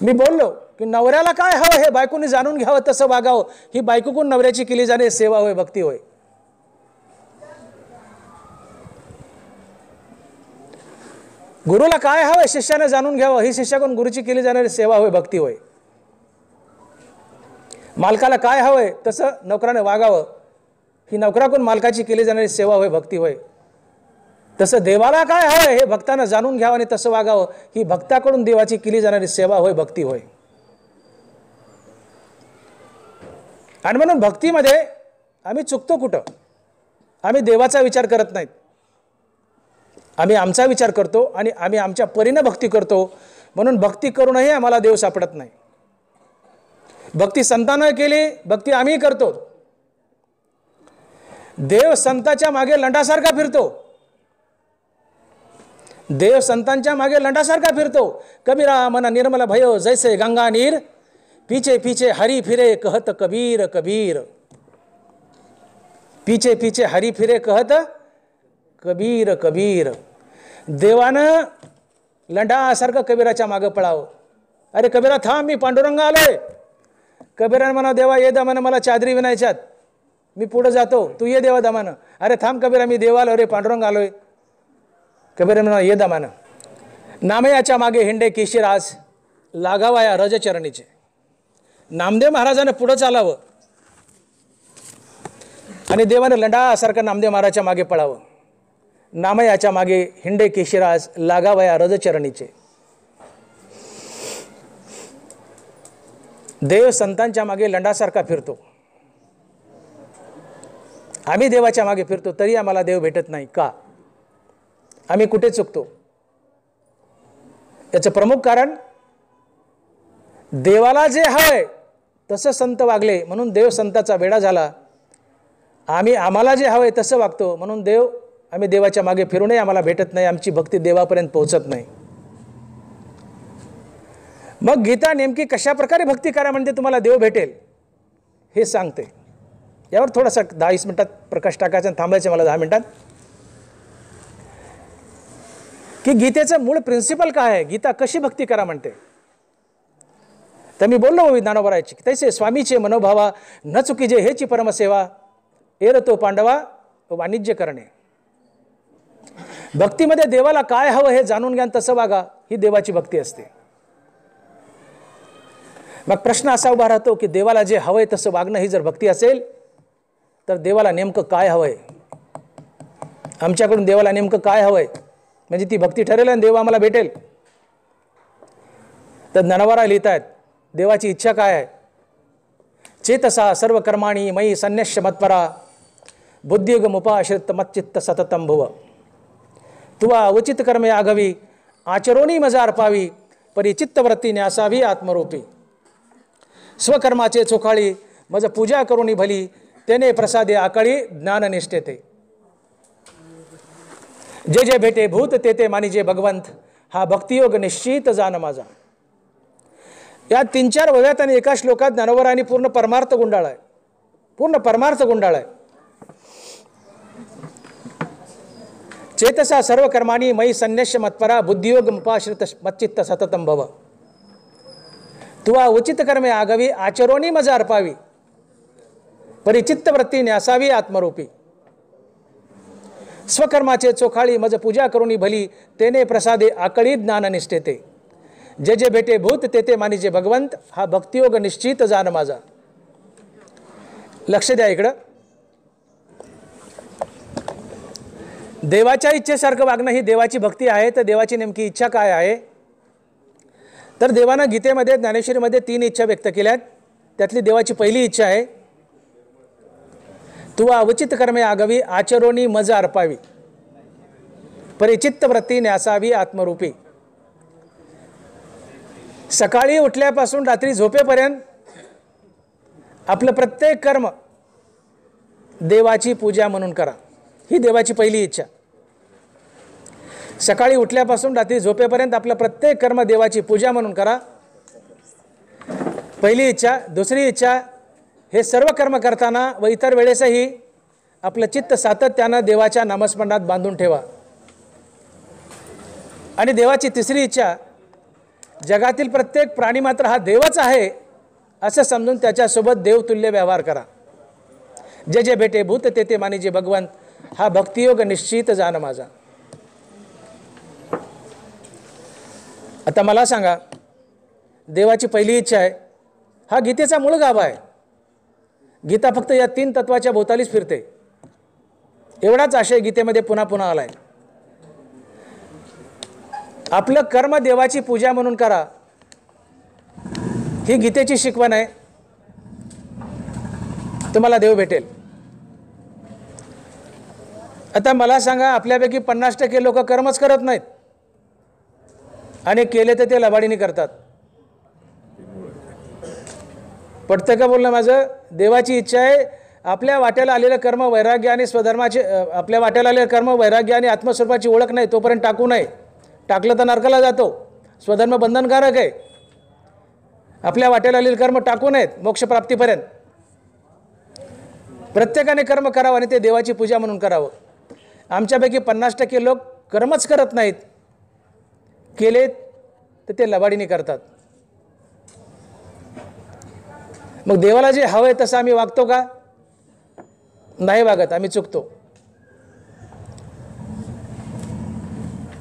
मी बोललो की नवऱ्याला काय हवं हे बायकोनी जाणून घ्यावं, तसं वागावं. ही बायकोकडून नवऱ्याची केली जाणारी सेवा होय, भक्ती होय. गुरुला काय हवंय शिष्याने जाणून घ्यावं, ही शिष्याकडून गुरुची केली जाणारी सेवा होय, भक्ती होय. मालकाला काय हवंय तसं नोकराने वागावं, ही नोकराकडून मालकाची केली जाणारी सेवा होय, भक्ती होय. तसं देवाला काय हवंय हे भक्तानं जाणून घ्यावं आणि तसं वागावं, ही भक्ताकडून देवाची केली जाणारी सेवा होय, भक्ती होय. आणि म्हणून भक्तीमध्ये आम्ही चुकतो कुठं? आम्ही देवाचा विचार करत नाहीत, आम्ही आमचा विचार करतो आणि आम्ही आमच्या परीने भक्ती करतो. म्हणून भक्ती करूनही आम्हाला देव सापडत नाही. भक्ती संतांना केली, भक्ती आम्ही करतो. देव संतांच्या मागे लंडासारखा फिरतो. देव संतांच्या मागे लंडासारखा फिरतो. कबीरा मना निर्मल भयो जैसे गंगा नीर, पीछे पीछे हरी फिरे कहत कबीर कबीर. पीछे पीछे हरी फिरे कहत कबीर कबीर. देवानं लंडासारखं कबीराच्या मागे पळावं. अरे कबीरा थांब, मी पांडुरंगा आलोय. कबीरानं म्हणा, देवा ये दमानं, मला चादरी विणायच्यात, मी पुढे जातो, तू ये देवा दमानं. अरे थांब कबीरा, मी देवा आलो रे, पांडुरंग आलोय. कबीर म्हणा, ये दमानं. नामयाच्या मागे हिंडे केशीराज, लागावा या रजचरणीचे. नामदेव महाराजानं पुढं चालावं आणि देवानं लंडासारखं नामदेव महाराजाच्या मागे पळावं. नामयाच्या मागे हिंडे केशीराज, लागावा या रजचरणीचे. देव संतांच्या मागे लंडासारखा फिरतो. आम्ही देवाच्या मागे फिरतो तरी आम्हाला देव भेटत नाही. का? आम्ही कुठे चुकतो? याचं प्रमुख कारण, देवाला जे हवंय तसं संत वागले म्हणून देव संताचा वेडा झाला. आम्हाला जे हवंय तसं वागतो म्हणून आम्ही देवाच्या मागे फिरूनही आम्हाला भेटत नाही. आमची भक्ती देवापर्यंत पोहोचत नाही. मग गीता नेमकी कशा प्रकारे भक्ती करा म्हणजे तुम्हाला देव भेटेल हे सांगते. यावर थोडासा 10-20 मिनिटात प्रकाश टाकायचा आणि थांबायचं मला 10 मिनिटात. की गीतेचं मूळ प्रिन्सिपल काय आहे, गीता कशी भक्ती करा म्हणते. तर मी बोललो ज्ञानोबरायची, तैसे स्वामीचे मनोभावा न चुकीजे हेची परमसेवा, एर तो पांडवा वाणिज्य करणे. भक्तीमध्ये देवाला काय हवं हे जाणून घ्या, तसं वागा, ही देवाची भक्ती असते. मग प्रश्न असा उभा राहतो की देवाला जे हवंय तसं वागणं ही जर भक्ती असेल तर देवाला नेमकं काय हवंय, आमच्याकडून देवाला नेमकं काय हवंय म्हणजे ती भक्ती ठरेल आणि देव आम्हाला भेटेल. तर ज्ञानोबा लिहितायत, देवाची इच्छा काय आहे. चेतसा सर्व कर्माणी मयी संन्यस्य मत्परा, बुद्धियुगमुपाश्रित मच्चित्त सततम भुव. तुवा उचित कर्मे आघवी, आचरोनी मजा अर्पावी, परी चित्तवृत्ती न्यासावी आत्मरूपी. स्वकर्माचे चोखाळी मज पूजा करुणी भली, तेने प्रसादे आकळी ज्ञान निष्ठेते. जे जे भेटे भूत ते ते मानिजे भगवंत, हा भक्तियोग निश्चित जाण माझा. या 3-4 वव्यात आणि एका श्लोकात ज्ञानोबरांनी पूर्ण परमार्थ गुंडाळाय. पूर्ण परमार्थ गुंडाळाय. चेतसा सर्व कर्माणी मयी संन्यस्य मत्परा, बुद्धियोग मुपाश्रित मच्चित्त सततम भव. तुवा उचित कर्मे आगवी, आचरोनी मजा अर्पावी, परिचित्त वृत्ती न्यासावी आत्मरूपी. स्वकर्माचे चोखाळी मज पूजा करुणी भली, तेने प्रसादे आकळी ज्ञान निष्ठेते. जे जे भेटे भूत ते ते मानिजे भगवंत, हा भक्तियोग निश्चित जाण माझा. लक्ष द्या इकडं. देवाच्या इच्छेसारखं वागणं ही देवाची भक्ती आहे. तर देवाची नेमकी इच्छा काय आहे? तर देवानं गीतेमध्ये ज्ञानेश्वरीमध्ये 3 इच्छा व्यक्त केल्यात. त्यातली देवाची पहिली इच्छा आहे, तू अवचित कर्मे आगवी, आचरोनी मज अर्पावी, परिचित्त वृत्ती न्यासावी आत्मरूपी. सकाळी उठल्यापासून रात्री झोपेपर्यंत आपलं प्रत्येक कर्म देवाची पूजा म्हणून करा. ही देवाची पहिली इच्छा. सकाळी उठल्यापासून रात्री झोपेपर्यंत आपलं प्रत्येक कर्म देवाची पूजा म्हणून करा. पहिली इच्छा. दुसरी इच्छा, हे सर्व कर्म करताना व इतर वेळेसही आपलं चित्त सातत्यानं देवाच्या नामस्मरणात बांधून ठेवा. आणि देवाची तिसरी इच्छा, जगातील प्रत्येक प्राणी मात्र हा देवच आहे असं समजून त्याच्यासोबत देवतुल्य व्यवहार करा. जे जे भेटे भूत ते ते मानिजे भगवंत, हा भक्तियोग निश्चित जाण माझा. आता मला सांगा, देवाची पहिली इच्छा आहे. हा गीतेचा मूळ गाभा आहे. गीता फक्त या 3 तत्वाच्या भोवतालीच फिरते. एवढाच आशय गीतेमध्ये पुन्हा पुन्हा आलाय. आपलं कर्म देवाची पूजा म्हणून करा, ही गीतेची शिकवण आहे. तुम्हाला देव भेटेल. आता मला सांगा, आपल्यापैकी 50% लोक कर्मच करत नाहीत आणि केले तर ते लबाडीने करतात. पटतं का बोलणं माझं? देवाची इच्छा आहे, आपल्या वाट्याला आलेलं कर्म वैराग्य आणि स्वधर्माचे, आपल्या वाट्याला आलेलं कर्म वैराग्य आणि आत्मस्वरूपाची ओळख नाही तोपर्यंत टाकू नये. टाकलं तर नरकाला जातो. स्वधर्म बंधनकारक आहे. आपल्या वाट्याला आलेलं कर्म टाकू नयेत मोक्षप्राप्तीपर्यंत. प्रत्येकाने कर्म करावं आणि ते देवाची पूजा म्हणून करावं. आमच्यापैकी 50% लोक कर्मच करत नाहीत, केले तर ते लबाडीने करतात. मग देवाला जे हवं आहे तसं आम्ही वागतो का? नाही वागत. आम्ही चुकतो.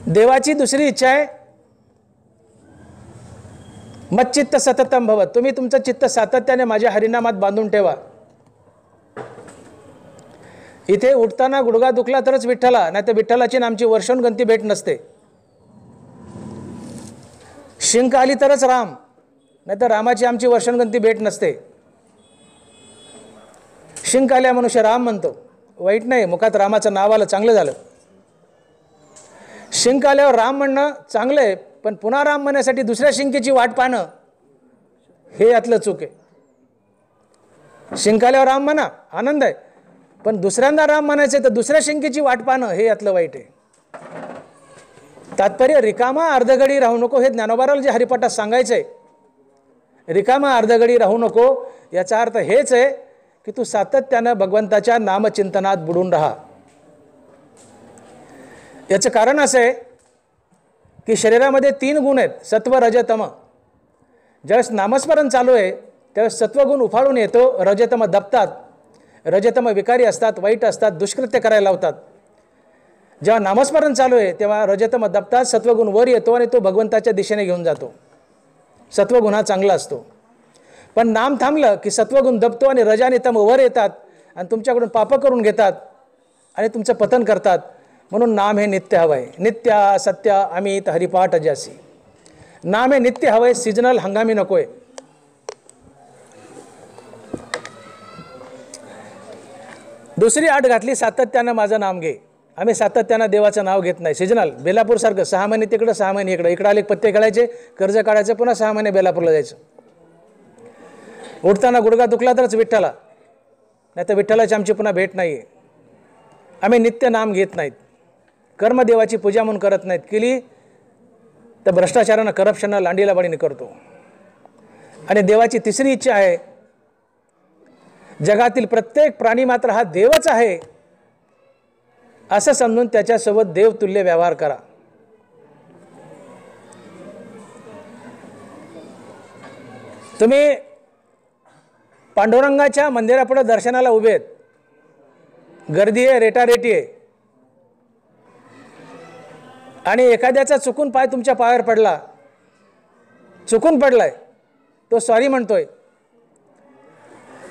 देवाची दुसरी इच्छा आहे, मच्चित्त सततम भवत, तुम्ही तुमचं चित्त सातत्याने माझ्या हरिनामात बांधून ठेवा. इथे उठताना गुडघा दुखला तरच विठ्ठला, नाही तर विठ्ठलाची आमची वर्षोनगंती भेट नसते. शिंक आली तरच राम, नाही तर रामाची आमची वर्षोनगंती भेट नसते. शिंक आल्या मनुष्य राम म्हणतो, वाईट नाही, मुखात रामाचं नाव आलं, चांगलं झालं. शिंक आल्यावर राम म्हणणं चांगलं आहे, पण पुन्हा राम म्हणण्यासाठी दुसऱ्या शिंकेची वाट पाहणं हे यातलं चूक आहे. शिंक आल्यावर राम म्हणा, आनंद आहे, पण दुसऱ्यांदा राम म्हणायचं तर दुसऱ्या शिंकेची वाट पाहणं हे यातलं वाईट आहे. तात्पर्य, रिकामा अर्धगडी राहू नको, हे ज्ञानोबाराला जे हरिपाठात सांगायचं आहे. रिकामा अर्धगडी राहू नको याचा अर्थ हेच आहे की तू सातत्यानं भगवंताच्या नामचिंतनात बुडून राहा. याचं कारण असं आहे की शरीरामध्ये 3 गुण आहेत, सत्व रज तम. ज्यावेळेस नामस्मरण चालू आहे त्यावेळेस सत्वगुण उफाळून येतो, रजतम दबतात. रजतम विकारी असतात, वाईट असतात, दुष्कृत्य करायला लावतात. जेव्हा नामस्मरण चालू आहे तेव्हा रजतम दबतात, सत्वगुण वर येतो आणि तो भगवंताच्या दिशेने घेऊन जातो. सत्वगुण हा चांगला असतो. पण नाम थांबलं की सत्वगुण दबतो आणि रज आणि तम वर येतात आणि तुमच्याकडून पाप करून घेतात आणि तुमचं पतन करतात. म्हणून नाम हे नित्य हवं आहे. नित्य सत्य अमित हरिपाठ अजासी. नाम हे नित्य हवं आहे, सीजनल हंगामी नको आहे. दुसरी आठ घातली, सातत्यानं माझं नाम घे. आम्ही सातत्यानं देवाचं नाव घेत नाही. सीजनल, बेलापूरसारखं 6 महिने तिकडं 6 महिने इकडं, इकडं आले पत्ते काढायचे, कर्ज काढायचं, पुन्हा 6 महिने बेलापूरला जायचं. उठताना गुडघा दुखला तरच विठ्ठला, नाही तर विठ्ठलाची आमची पुन्हा भेट नाही आहे. आम्ही नित्य नाम घेत नाहीत. कर्मदेवाची पूजा म्हणून करत नाहीत. केली तर भ्रष्टाचारानं, करप्शननं, लांडीलाबाडीने करतो. आणि देवाची तिसरी इच्छा आहे, जगातील प्रत्येक प्राणी मात्र हा देवच आहे असं समजून त्याच्यासोबत देवतुल्य व्यवहार करा. तुम्ही पांडुरंगाच्या मंदिरापुढे दर्शनाला उभे आहेत, गर्दी आहे, रेटारेटी आहे, आणि एखाद्याचा चुकून पाय तुमच्या पायावर पडला, चुकून पडलाय, तो सॉरी म्हणतोय,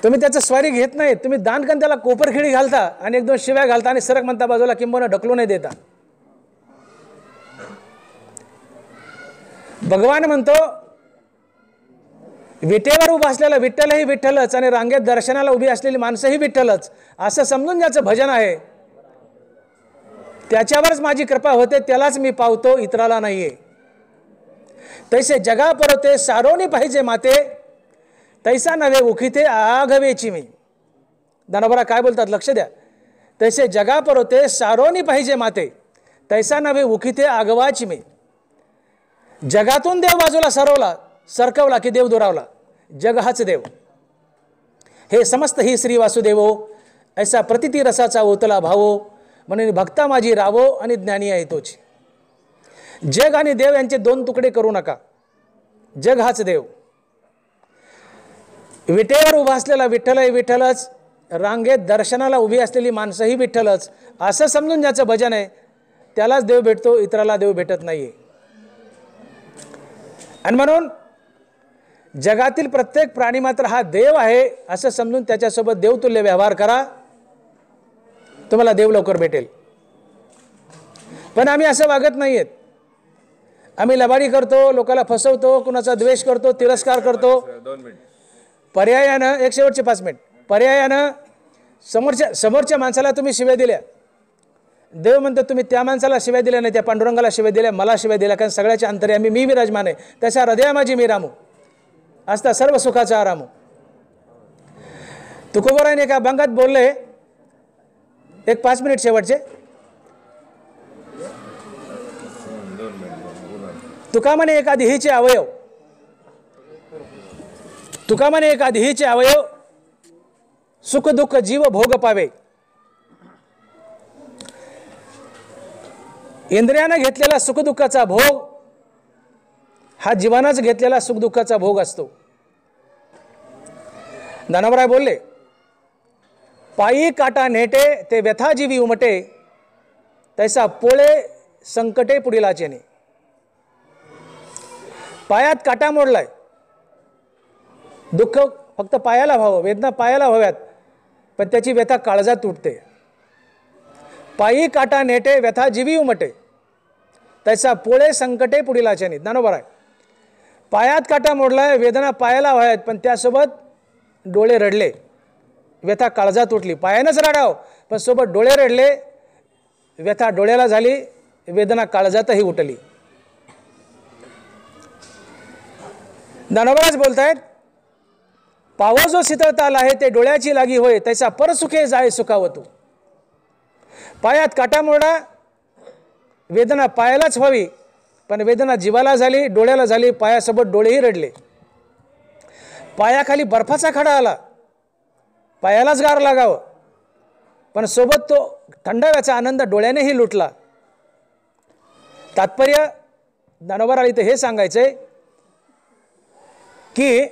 तुम्ही त्याचं स्वारी घेत नाही, तुम्ही दानकन त्याला कोपरखिळी घालता आणि एक दोन शिव्या घालता आणि सरक म्हणता बाजूला, किंबहुना ढकलू नाही देता. भगवान म्हणतो विटेवर उभा असलेला विठ्ठलही विठ्ठलच आणि रांगेत दर्शनाला उभी असलेली माणसंही विठ्ठलच, असं समजून ज्याचं भजन आहे त्याच्यावरच माझी कृपा होते, त्यालाच मी पावतो, इतराला नाहीये. तैसे जगा परते सारोनी पाहिजे माते, तैसा नव्हे उखिते आघवेची मी. दानोबरा काय बोलतात लक्ष द्या. तैसे जगा परते सारोनी पाहिजे माते, तैसा नव्हे उखिते आगवाची मी. जगातून देव बाजूला सरकवला की देव दुरावला. जग हाच देव. हे समस्त ही श्री वासुदेवो, ऐसा प्रतिती रसाचा ओतला भावो, म्हणून भक्ता माझी रावो आणि ज्ञानी आहे तोची. जग आणि देव यांचे दोन तुकडे करू नका. जग हाच देव. विटेवर उभा असलेला विठ्ठलही विठ्ठलच, रांगेत दर्शनाला उभी असलेली माणसंही विठ्ठलच, असं समजून ज्याचं भजन आहे त्यालाच देव भेटतो, इतराला देव भेटत नाहीये. आणि म्हणून जगातील प्रत्येक प्राणी मात्र हा देव आहे असं समजून त्याच्यासोबत देवतुल्य व्यवहार करा, तुम्हाला देव लवकर भेटेल. पण आम्ही असं वागत नाहीयेत. आम्ही लबाडी करतो, लोकांना फसवतो, कुणाचा द्वेष करतो, तिरस्कार करतो. पर्यायानं, एक शेवटचे 5 मिनिट, पर्यायानं समोरच्या माणसाला तुम्ही शिव्या दिल्या, देव म्हणतो तुम्ही त्या माणसाला शिव्या दिल्या नाही, त्या पांडुरंगाला शिव्या दिल्या, मला शिव्या दिल्या, कारण सगळ्याच्या अंतर्यामी मी विराजमान आहे, त्याच्या हृदया माझी मी रामू, असता सर्व सुखाचा आरामू. तुकोबराने एका अभंगात बोलले, एक 5 मिनिट शेवटचे. तुका म्हणे एका देहीचे अवयव, तुका म्हणे एका देहीचे अवयव, सुख दुःख जीव भोग पावे. इंद्रियानं घेतलेला सुखदुःखाचा भोग हा जीवानंच घेतलेला सुखदुःखाचा भोग असतो. दानवराय बोलले, पायी काटा नेटे ते व्यथा जीवी उमटे, तैसा पोळे संकटे पुढीलाचेने. पायात काटा मोडलाय, दुःख फक्त पायाला व्हावं, वेदना पायाला व्हाव्यात, पण त्याची व्यथा काळजात तुटते. पायी काटा नेटे व्यथा जीवी उमटे, तैसा पोळे संकटे पुढीलाचेने. ज्ञानोबा आहे, पायात काटा मोडलाय, वेदना पायाला व्हाव्यात, पण त्यासोबत डोळे रडले, व्यथा काळजात उठली. पायानंच रडाव, पण सोबत डोळे रडले, व्यथा डोळ्याला झाली, वेदना काळजातही उठली. दानोबराज बोलतायत, पावो जो शीतळताल आहे ते डोळ्याची लागी होय, तैसा परसुखे जाय सुखावतू. पायात काटा मोडा, वेदना पायालाच व्हावी, पण वेदना जीवाला झाली, डोळ्याला झाली, पायासोबत डोळेही रडले. पायाखाली बर्फाचा खडा आला, पायालाच गार लागावं, पण सोबत तो थंडाव्याचा आनंद डोळ्यानेही लुटला. तात्पर्य दानोबराला इथं हे सांगायचंय की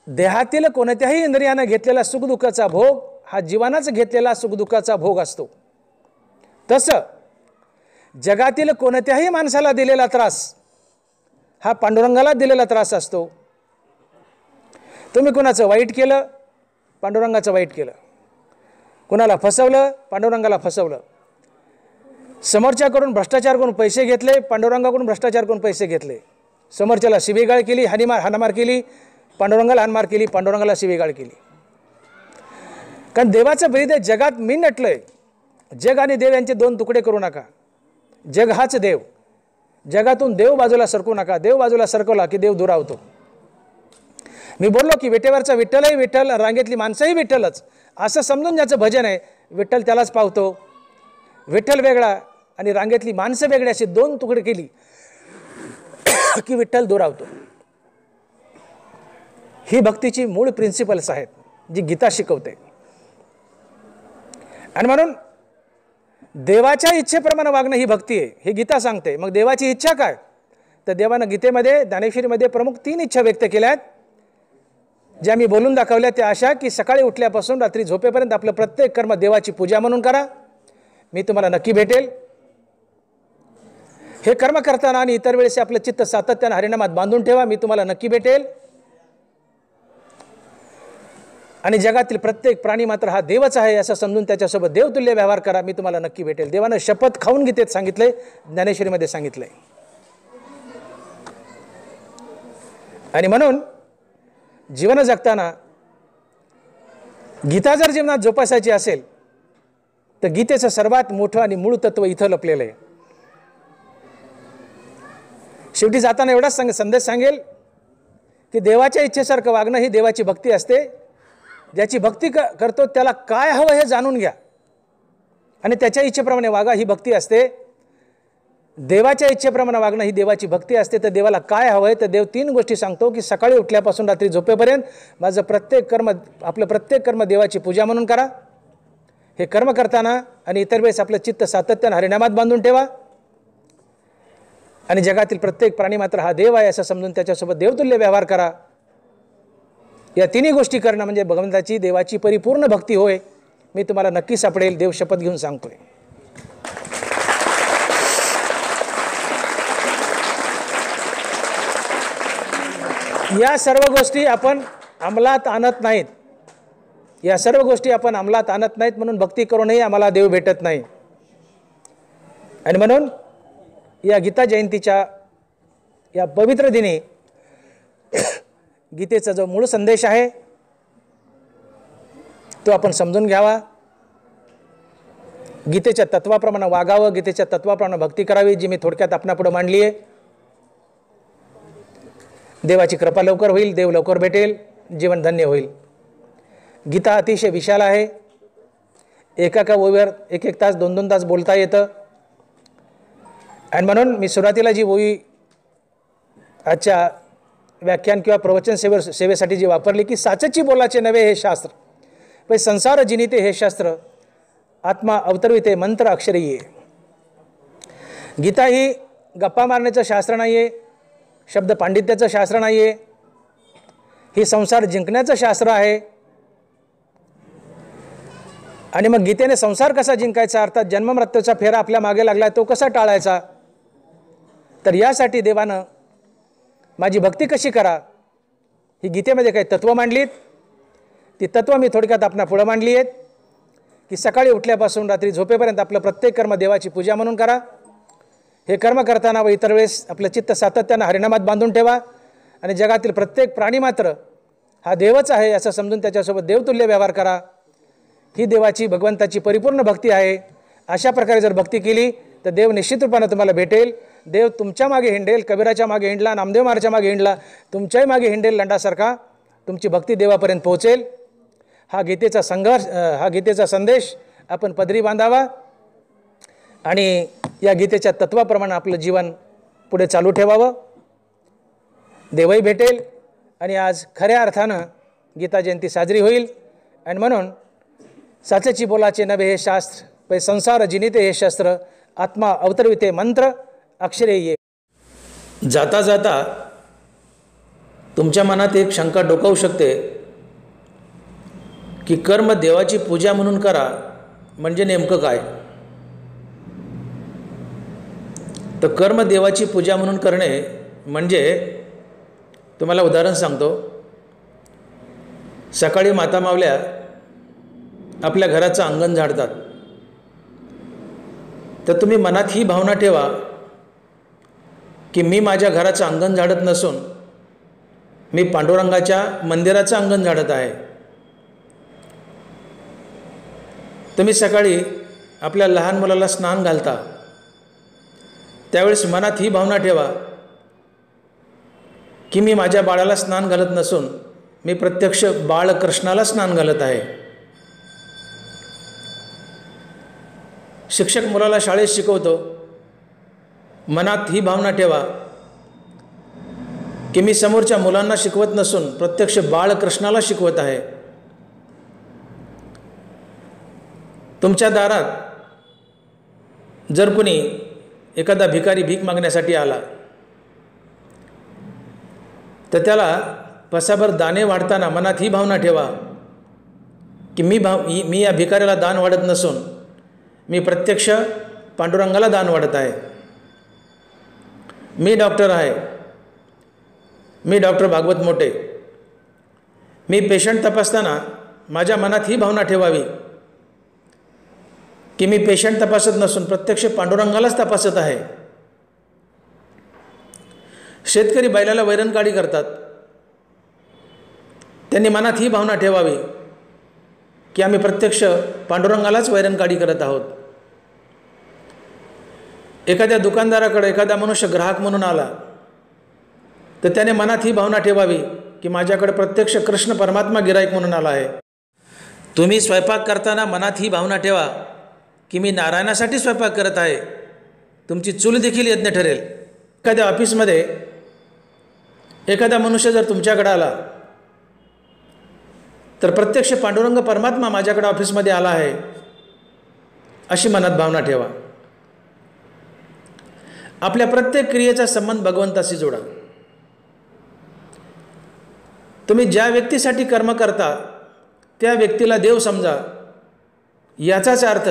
देहातील कोणत्याही इंद्रियानं घेतलेला सुखदुःखाचा भोग हा जीवानाच घेतलेला सुखदुःखाचा भोग असतो. तसं जगातील कोणत्याही माणसाला दिलेला त्रास हा पांडुरंगाला दिलेला त्रास असतो. तुम्ही कुणाचं वाईट केलं, पांडुरंगाचं वाईट केलं. कुणाला फसवलं, पांडुरंगाला फसवलं. समोरच्याकडून भ्रष्टाचार करून पैसे घेतले, पांडुरंगाकडून भ्रष्टाचार करून पैसे घेतले. समोरच्याला शिवीगाळ केली, हाणामार केली, पांडुरंगाला हाणमार केली, पांडुरंगाला शिवीगाळ केली. कारण देवाचं ब्रीद आहे, जगात मी नटलंय. जग आणि देव यांचे दोन तुकडे करू नका. जग हाच देव. जगातून देव बाजूला सरकू नका. देव बाजूला सरकवला की देव दुरावतो. मी बोललो की विटेवरचा विठ्ठलही विठ्ठल, रांगेतली माणसंही विठ्ठलच, असं समजून ज्याचं भजन आहे विठ्ठल त्यालाच पावतो. विठ्ठल वेगळा आणि रांगेतली माणसं वेगळी अशी दोन तुकडे केली की विठ्ठल दुरावतो. ही भक्तीची मूळ प्रिन्सिपल्स आहेत जी गीता शिकवते. आणि म्हणून देवाच्या इच्छेप्रमाणे वागणं ही भक्ती आहे, हे गीता सांगते. मग देवाची इच्छा काय? तर देवानं गीतेमध्ये, ज्ञानेश्वरीमध्ये प्रमुख 3 इच्छा व्यक्त केल्या आहेत, ज्या मी बोलून दाखवल्या. त्या अशा की सकाळी उठल्यापासून रात्री झोपेपर्यंत आपलं प्रत्येक कर्म देवाची पूजा म्हणून करा, मी तुम्हाला नक्की भेटेल. हे कर्म करताना आणि इतर वेळेस आपलं चित्त सातत्यानं हरिनामात बांधून ठेवा, मी तुम्हाला नक्की भेटेल. आणि जगातील प्रत्येक प्राणी मात्र हा देवच आहे असं समजून त्याच्यासोबत देवतुल्य व्यवहार करा, मी तुम्हाला नक्की भेटेल. देवानं शपथ खाऊन गीतेत सांगितलंय, ज्ञानेश्वरीमध्ये सांगितलंय. आणि म्हणून जीवन जगताना गीता जर जीवनात जोपासायची असेल तर गीतेचं सर्वात मोठं आणि मूळ तत्व इथं लपलेलं आहे. शेवटी जाताना एवढाच संदेश सांगेल की देवाच्या इच्छेसारखं वागणं ही देवाची भक्ती असते. ज्याची भक्ती करतो त्याला काय हवं हे जाणून घ्या आणि त्याच्या इच्छेप्रमाणे वागा, ही भक्ती असते. देवाच्या इच्छेप्रमाणे वागणं ही देवाची भक्ती असते. तर देवाला काय हवं आहे तर देव 3 गोष्टी सांगतो की सकाळी उठल्यापासून रात्री झोपेपर्यंत माझं आपलं प्रत्येक कर्म देवाची पूजा म्हणून करा. हे कर्म करताना आणि इतर वेळेस आपलं चित्त सातत्यानं हरिनामात बांधून ठेवा. आणि जगातील प्रत्येक प्राणी मात्र हा देव आहे असं समजून त्याच्यासोबत देवतुल्य व्यवहार करा. या 3 गोष्टी करणं म्हणजे भगवंताची देवाची परिपूर्ण भक्ती होय. मी तुम्हाला नक्की सापडेल, देव शपथ घेऊन सांगतोय. या सर्व गोष्टी आपण अंमलात आणत नाहीत. या सर्व गोष्टी आपण अंमलात आणत नाहीत म्हणून भक्ती करूनही आम्हाला देव भेटत नाही. आणि म्हणून या गीता जयंतीच्या या पवित्र दिनी गीतेचा जो मूळ संदेश आहे तो आपण समजून घ्यावा. गीतेच्या तत्वाप्रमाणे वागावं, गीतेच्या तत्वाप्रमाणे भक्ती करावी, जी मी थोडक्यात आपणापुढे मांडली आहे. देवाची कृपा लवकर होईल, देव लवकर भेटेल, जीवन धन्य होईल. गीता अतिशय विशाल आहे. एका ओवीवर 1-1 तास 2-2 तास बोलता येतं. आणि म्हणून मी सुरुवातीला जी ओवी आजच्या व्याख्यान किंवा प्रवचन सेवेसाठी जी वापरली की साचची बोलाचे नवे हे शास्त्र, पण संसार जिनिते हे शास्त्र, आत्मा अवतरविते मंत्र अक्षरी ये. गीता ही गप्पा मारण्याचं शास्त्र नाही आहे, शब्द पांडित्याचं शास्त्र नाही आहे, ही संसार जिंकण्याचं शास्त्र आहे. आणि मग गीतेने संसार कसा जिंकायचा, अर्थात जन्ममृत्यूचा फेरा आपल्या मागे लागला तो कसा टाळायचा, तर यासाठी देवानं माझी भक्ती कशी करा ही गीतेमध्ये काही तत्त्व मांडलीत. ती तत्त्व मी थोडक्यात आपणा पुढे मांडली आहेत की सकाळी उठल्यापासून रात्री झोपेपर्यंत आपलं प्रत्येक कर्म देवाची पूजा म्हणून करा. हे कर्म करताना व इतर वेळेस आपलं चित्त सातत्यानं हरिनामात बांधून ठेवा. आणि जगातील प्रत्येक प्राणी मात्र हा देवच आहे असं समजून त्याच्यासोबत देवतुल्य व्यवहार करा. ही देवाची भगवंताची परिपूर्ण भक्ती आहे. अशा प्रकारे जर भक्ती केली तर देव निश्चित रूपानं तुम्हाला भेटेल. देव तुमच्या मागे हिंडेल, कबीराच्या मागे हिंडला, नामदेव महाराजच्या मागे हिंडला, तुमच्याही मागे हिंडेल लंडासारखा. तुमची भक्ती देवापर्यंत पोहोचेल. हा गीतेचा संदेश आपण पदरी बांधावा आणि या गीतेच्या तत्वाप्रमाणे आपलं जीवन पुढे चालू ठेवावं. देवही भेटेल आणि आज खऱ्या अर्थानं गीता जयंती साजरी होईल. आणि म्हणून साचेची बोलाचे नवे हे शास्त्र, पै संसार जिनिते हे शस्त्र, आत्मा अवतरविते मंत्र अक्षरे ये. जाता जाता तुमच्या मनात एक शंका डोकावू शकते की कर्म देवाची पूजा म्हणून करा म्हणजे नेमकं काय. तर कर्म देवाची पूजा म्हणून करणे म्हणजे, तुम्हाला उदाहरण सांगतो. सकाळी माता मावल्या आपल्या घराचं अंगण झाडतात, तर तुम्ही मनात ही भावना ठेवा की मी माझ्या घराचं अंगण झाडत नसून मी पांडुरंगाच्या मंदिराचं अंगण झाडत आहे. तुम्ही सकाळी आपल्या लहान मुलाला स्नान घालता, त्यावेळेस मनात ही भावना ठेवा की मी माझ्या बाळाला स्नान घालत नसून मी प्रत्यक्ष बाळकृष्णाला स्नान घालत आहे. शिक्षक मुलाला शाळेत शिकवतो, मनात ही भावना ठेवा की मी समोरच्या मुलांना शिकवत नसून प्रत्यक्ष बाळकृष्णाला शिकवत आहे. तुमच्या दारात जर कोणी एखादा भिकारी भीक मागण्यासाठी आला तर त्याला पसाभर दाणे वाढताना मनात ही भावना ठेवा की मी या भिकाऱ्याला दान वाढत नसून मी प्रत्यक्ष पांडुरंगाला दान वाढत आहे. मी डॉक्टर आहे, मी डॉक्टर भागवत मोटे. मी पेशंट तपासताना माझ्या मनात ही भावना ठेवावी की मी पेशंट तपासत नसून प्रत्यक्ष पांडुरंगालाच तपासत आहे. शेतकरी बैलाला वैरणकाळी करतात, त्यांनी मनात ही भावना ठेवावी की आम्ही प्रत्यक्ष पांडुरंगालाच वैरणकाळी करत आहोत. एखाद्या दुकानदाराकडे एखादा मनुष्य ग्राहक म्हणून आला तर त्याने मनात ही भावना ठेवावी की माझ्याकडे प्रत्यक्ष कृष्ण परमात्मा गिराईक म्हणून आला आहे. तुम्ही स्वयंपाक करताना मनात ही भावना ठेवा की मी नारायणासाठी स्वयंपाक करत आहे. तुमची चूल देखील यज्ञ ठरेल. एखाद्या ऑफिसमध्ये एखादा मनुष्य जर तुमच्याकडे आला तर प्रत्यक्ष पांडुरंग परमात्मा माझ्याकडे ऑफिसमध्ये आला आहे अशी मनात भावना ठेवा. आपल्या प्रत्येक क्रियेचा संबंध भगवंताशी जोडा. तुम्ही ज्या व्यक्तीसाठी कर्म करता त्या व्यक्तीला देव समजा. याचाच अर्थ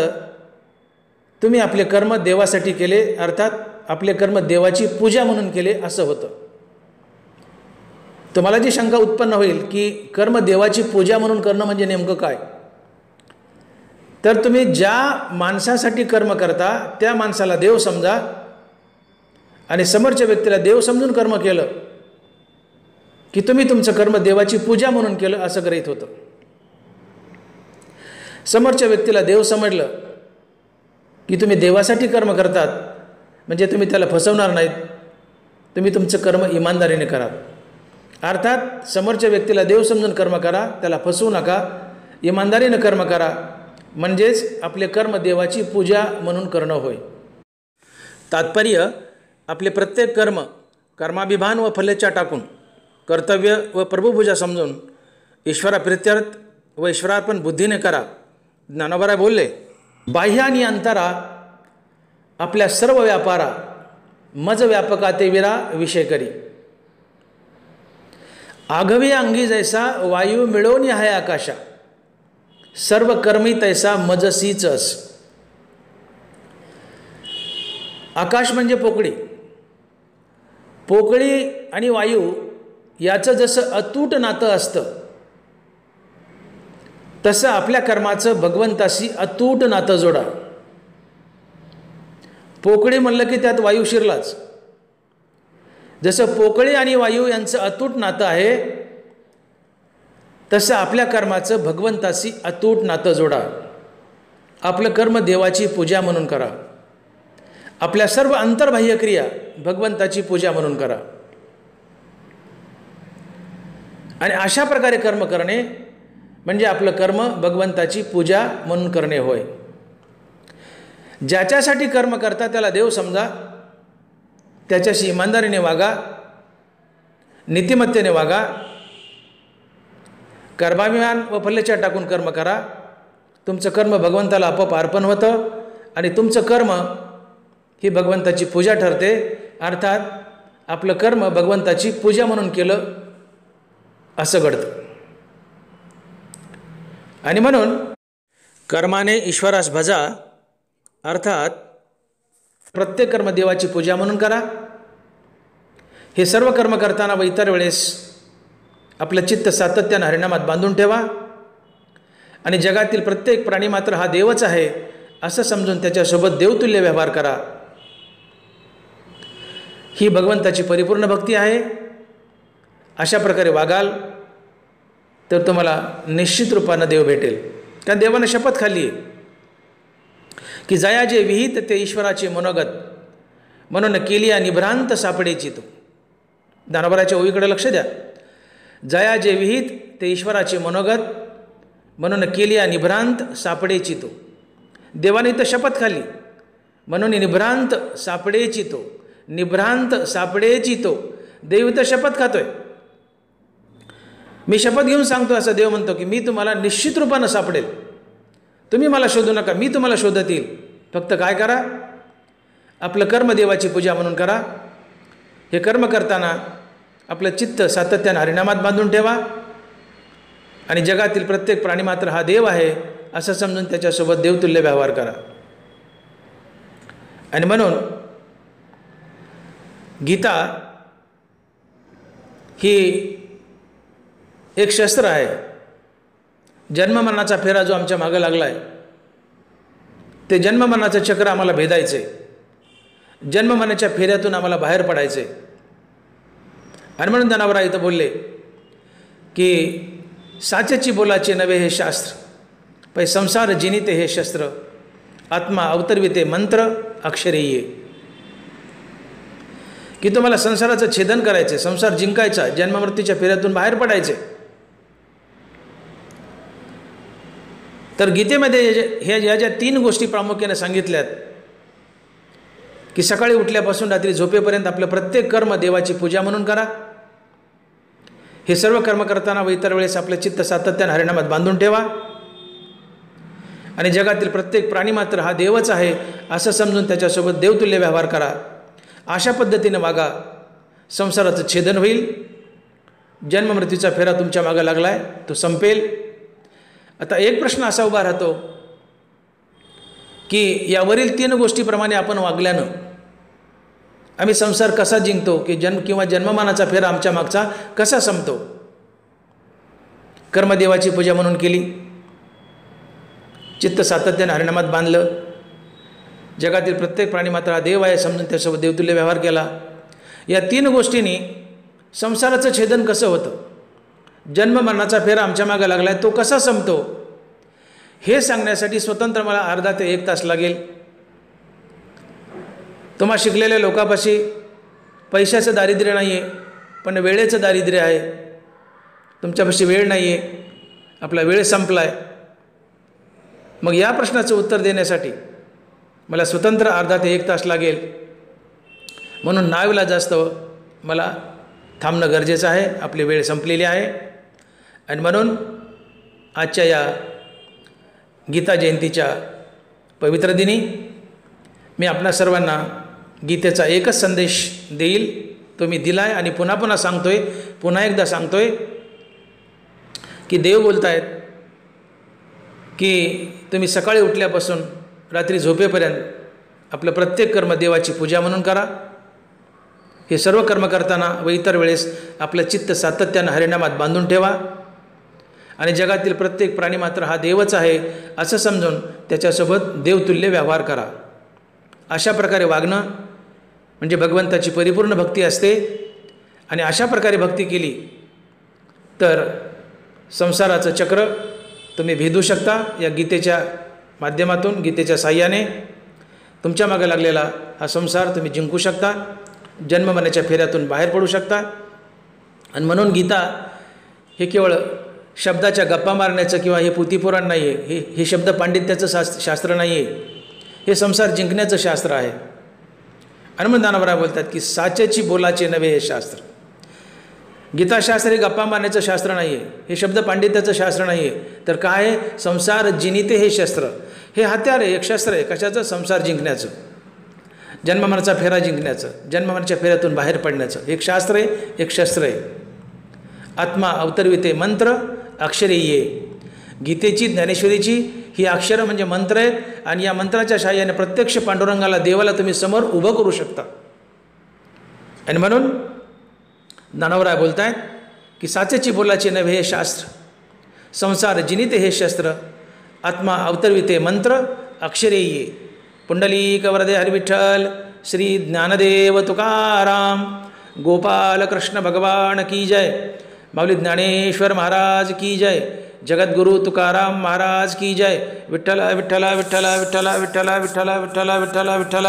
तुम्ही आपले कर्म देवासाठी केले, अर्थात आपले कर्म देवाची पूजा म्हणून केले असं होतं. तुम्हाला जी शंका उत्पन्न होईल की कर्म देवाची पूजा म्हणून करणं म्हणजे नेमकं काय, तर तुम्ही ज्या माणसासाठी कर्म करता त्या माणसाला देव समजा आणि समोरच्या व्यक्तीला देव समजून कर्म केलं की तुम्ही तुमचं कर्म देवाची पूजा म्हणून केलं असं गृहीत होतं. समोरच्या व्यक्तीला देव समजलं की तुम्ही देवासाठी कर्म करतात म्हणजे तुम्ही त्याला फसवणार नाहीत. तुम्ही तुमचं कर्म इमानदारीने करा. अर्थात समोरच्या व्यक्तीला देव समजून कर्म करा, त्याला फसवू नका, इमानदारीने कर्म करा. म्हणजेच आपले कर्म देवाची पूजा म्हणून करणं होय. तात्पर्य, आपले प्रत्येक कर्म कर्माभिमान व फलेच्छा टाकून कर्तव्य व प्रभुपूजा समजून ईश्वराप्रित्यर्थ व ईश्वरार्पण बुद्धीने करा. ज्ञानोबा बोलले, बाह्य आणि अंतरा आपल्या सर्व व्यापारा मज व्यापका ते विरा विषय करी. आघवी अंगी जैसा वायू मिळवून आहे आकाशा, सर्व कर्मी तैसा मजसीचस. आकाश म्हणजे पोकळी. पोकळी आणि वायू याचं जसं अतूट नातं असतं तसं आपल्या कर्माचं भगवंताशी अतूट नातं जोडा. पोकळी म्हणलं की त्यात वायू शिरलाच. जसं पोकळी आणि वायू यांचं अतूट नातं आहे तसं आपल्या कर्माचं भगवंताशी अतूट नातं जोडा. आपलं कर्म देवाची पूजा म्हणून करा. आपल्या सर्व अंतर्बाह्य क्रिया भगवंताची पूजा म्हणून करा. आणि अशा प्रकारे कर्म करणे म्हणजे आपलं कर्म भगवंताची पूजा म्हणून करणे होय. ज्याच्यासाठी कर्म करता त्याला देव समजा, त्याच्याशी इमानदारीने वागा, नीतिमत्तेने वागा, कर्माभिमान व फलेच्छा टाकून कर्म करा. तुमचं कर्म भगवंताला आपोआप अर्पण होतं आणि तुमचं कर्म ही भगवंताची पूजा ठरते. अर्थात आपलं कर्म भगवंताची पूजा म्हणून केलं असं घडतं. आणि म्हणून कर्माने ईश्वरास भजा, अर्थात प्रत्येक कर्म देवाची पूजा म्हणून करा. हे सर्व कर्म करताना व इतर वेळेस आपलं चित्त सातत्यानं हरिनामात बांधून ठेवा आणि जगातील प्रत्येक प्राणी मात्र हा देवच आहे असं समजून त्याच्यासोबत देवतुल्य व्यवहार करा. ही भगवंताची परिपूर्ण भक्ती आहे. अशा प्रकारे वागाल तर तुम्हाला निश्चित रूपानं देव भेटेल. कारण देवानं शपथ खाल्ली आहे की जया जे विहित ते ईश्वराचे मनोगत, म्हणून केली निभ्रांत सापडेची तो. दानोबराच्या ओवीकडे लक्ष द्या. जया जे विहित ते ईश्वराचे मनोगत, म्हणून केली निभ्रांत सापडेची तो. देवाने इथं शपथ खाल्ली म्हणून निभ्रांत सापडेची तो. निभ्रांत सापडेची तो. देव इथं शपथ खातोय. मी शपथ घेऊन सांगतो असं देव म्हणतो की मी तुम्हाला निश्चित रूपानं सापडेल. तुम्ही मला शोधू नका, मी तुम्हाला शोधत येईल. फक्त काय करा, आपलं कर्म देवाची पूजा म्हणून करा. हे कर्म करताना आपलं चित्त सातत्यानं हरिनामात बांधून ठेवा आणि जगातील प्रत्येक प्राणी मात्र हा देव आहे असं समजून त्याच्यासोबत देवतुल्य व्यवहार करा. आणि म्हणून गीता ही एक शस्त्र आहे. जन्ममरणाचा फेरा जो आमच्या मागं लागला आहे, ते जन्ममरणाचं चक्र आम्हाला भेदायचं आहे. जन्ममरणाच्या फेऱ्यातून आम्हाला बाहेर पडायचं आहे. आणि म्हणून जनावरा इथं बोलले की साचेची बोलाचे नवे हे शास्त्र, पै संसार जिनिते हे शस्त्र, आत्मा अवतरविते मंत्र अक्षरे ये. की तुम्हाला संसाराचं छेदन करायचं, संसार जिंकायचा, जन्ममृत्यूच्या फेऱ्यातून बाहेर पडायचे. तर गीतेमध्ये या ज्या 3 गोष्टी प्रामुख्याने सांगितल्यात की सकाळी उठल्यापासून रात्री झोपेपर्यंत आपलं प्रत्येक कर्म देवाची पूजा म्हणून करा. हे सर्व कर्म करताना व इतर वेळेस आपलं चित्त सातत्याने हरिनामात बांधून ठेवा. आणि जगातील प्रत्येक प्राणी मात्र हा देवच आहे असं समजून त्याच्यासोबत देवतुल्य व्यवहार करा. अशा पद्धतीने वागा. संसाराचं छेदन होईल. जन्ममृत्यूचा फेरा तुमच्या मागं लागला आहे, तो संपेल. आता एक प्रश्न असा उभा राहतो की यावरील 3 गोष्टीप्रमाणे आपण वागल्यानं आम्ही संसार कसा जिंकतो, की जन्ममानाचा फेरा आमच्या मागचा कसा संपतो. कर्मदेवाची पूजा म्हणून केली, चित्त सातत्याने हरिनामात बांधलं, जगातील प्रत्येक प्राणी मात्र हा देव आहे समजून त्यासोबत देवतुल्य व्यवहार केला. या 3 गोष्टींनी संसाराचं छेदन कसं होतं, जन्ममरणाचा फेरा आमच्या मागे लागला आहे तो कसा संपतो, हे सांगण्यासाठी स्वतंत्र मला अर्धा ते 1 तास लागेल. तुम्हा शिकलेल्या लोकांपाशी पैशाचं दारिद्र्य नाही आहे, पण वेळेचं दारिद्र्य आहे. तुमच्यापाशी वेळ नाही आहे, आपला वेळ संपला आहे. मग या प्रश्नाचं उत्तर देण्यासाठी मला स्वतंत्र अर्धा ते 1 तास लागेल. म्हणून नाईलाजास्तव मला थांबणं गरजेचं आहे. आपली वेळ संपलेली आहे. आणि म्हणून आजच्या या गीता जयंतीच्या पवित्र दिनी मी आपणा सर्वांना गीतेचा एकच संदेश देईल, तो मी दिला आहे आणि पुन्हा पुन्हा सांगतोय, पुन्हा एकदा सांगतोय की देव बोलत आहेत की तुम्ही सकाळी उठल्यापासून रात्री झोपेपर्यंत आपलं प्रत्येक कर्म देवाची पूजा म्हणून करा. हे सर्व कर्म करताना व इतर वेळेस आपलं चित्त सातत्यानं हरिनामात बांधून ठेवा. आणि जगातील प्रत्येक प्राणी मात्र हा देवच आहे असं समजून त्याच्यासोबत देवतुल्य व्यवहार करा. अशा प्रकारे वागणं म्हणजे भगवंताची परिपूर्ण भक्ती असते. आणि अशा प्रकारे भक्ती केली तर संसाराचं चक्र तुम्ही भेदू शकता. या गीतेच्या माध्यमातून, गीतेच्या साह्याने तुमच्या मागे लागलेला हा संसार तुम्ही जिंकू शकता. जन्ममरणाच्या फेऱ्यातून बाहेर पडू शकता. आणि म्हणून गीता हे केवळ शब्दाच्या गप्पा मारण्याचं किंवा हे पुथीपुराण नाही आहे, हे शब्द पांडित्याचं शास्त्र नाही आहे, हे संसार जिंकण्याचं शास्त्र आहे. हनुमान दानवरा बोलतात की साचेची बोलाचे नवे हे शास्त्र. गीताशास्त्र हे गप्पा मारण्याचं शास्त्र नाही आहे, हे शब्द पांडित्याचं शास्त्र नाही आहे, तर काय आहे, संसार जिनिते हे शस्त्र. हे हत्यार आहे, एक शस्त्र आहे. कशाचं? संसार जिंकण्याचं, जन्ममरणाचा फेरा जिंकण्याचं, जन्ममरणाच्या फेऱ्यातून बाहेर पडण्याचं. एक शास्त्र आहे, एक शस्त्र आहे. आत्मा अवतरविते मंत्र अक्षरे ये. गीतेची, ज्ञानेश्वरीची ही अक्षरं म्हणजे मंत्र आहेत. आणि या मंत्राच्या सहाय्याने प्रत्यक्ष पांडुरंगाला, देवाला तुम्ही समोर उभं करू शकता. आणि म्हणून ज्ञानवराय बोलत आहेत की साचेची बोलाचे नव्हे हे शास्त्र, संसार जिनिते हे शस्त्र, आत्मा अवतरविते मंत्र अक्षरे ये. पुंडलिक वरदे हरिविठ्ठल. श्री ज्ञानदेव तुकाराम. गोपाल कृष्ण भगवान की जय. माऊली ज्ञानेश्वर महाराज की जय. जगद्गुरु तुकाराम महाराज की जय. विठ्ठल विठ्ठल विठ्ठल विठ्ठल विठ्ठल विठ्ठल विठ्ठल विठ्ठल विठ्ठल.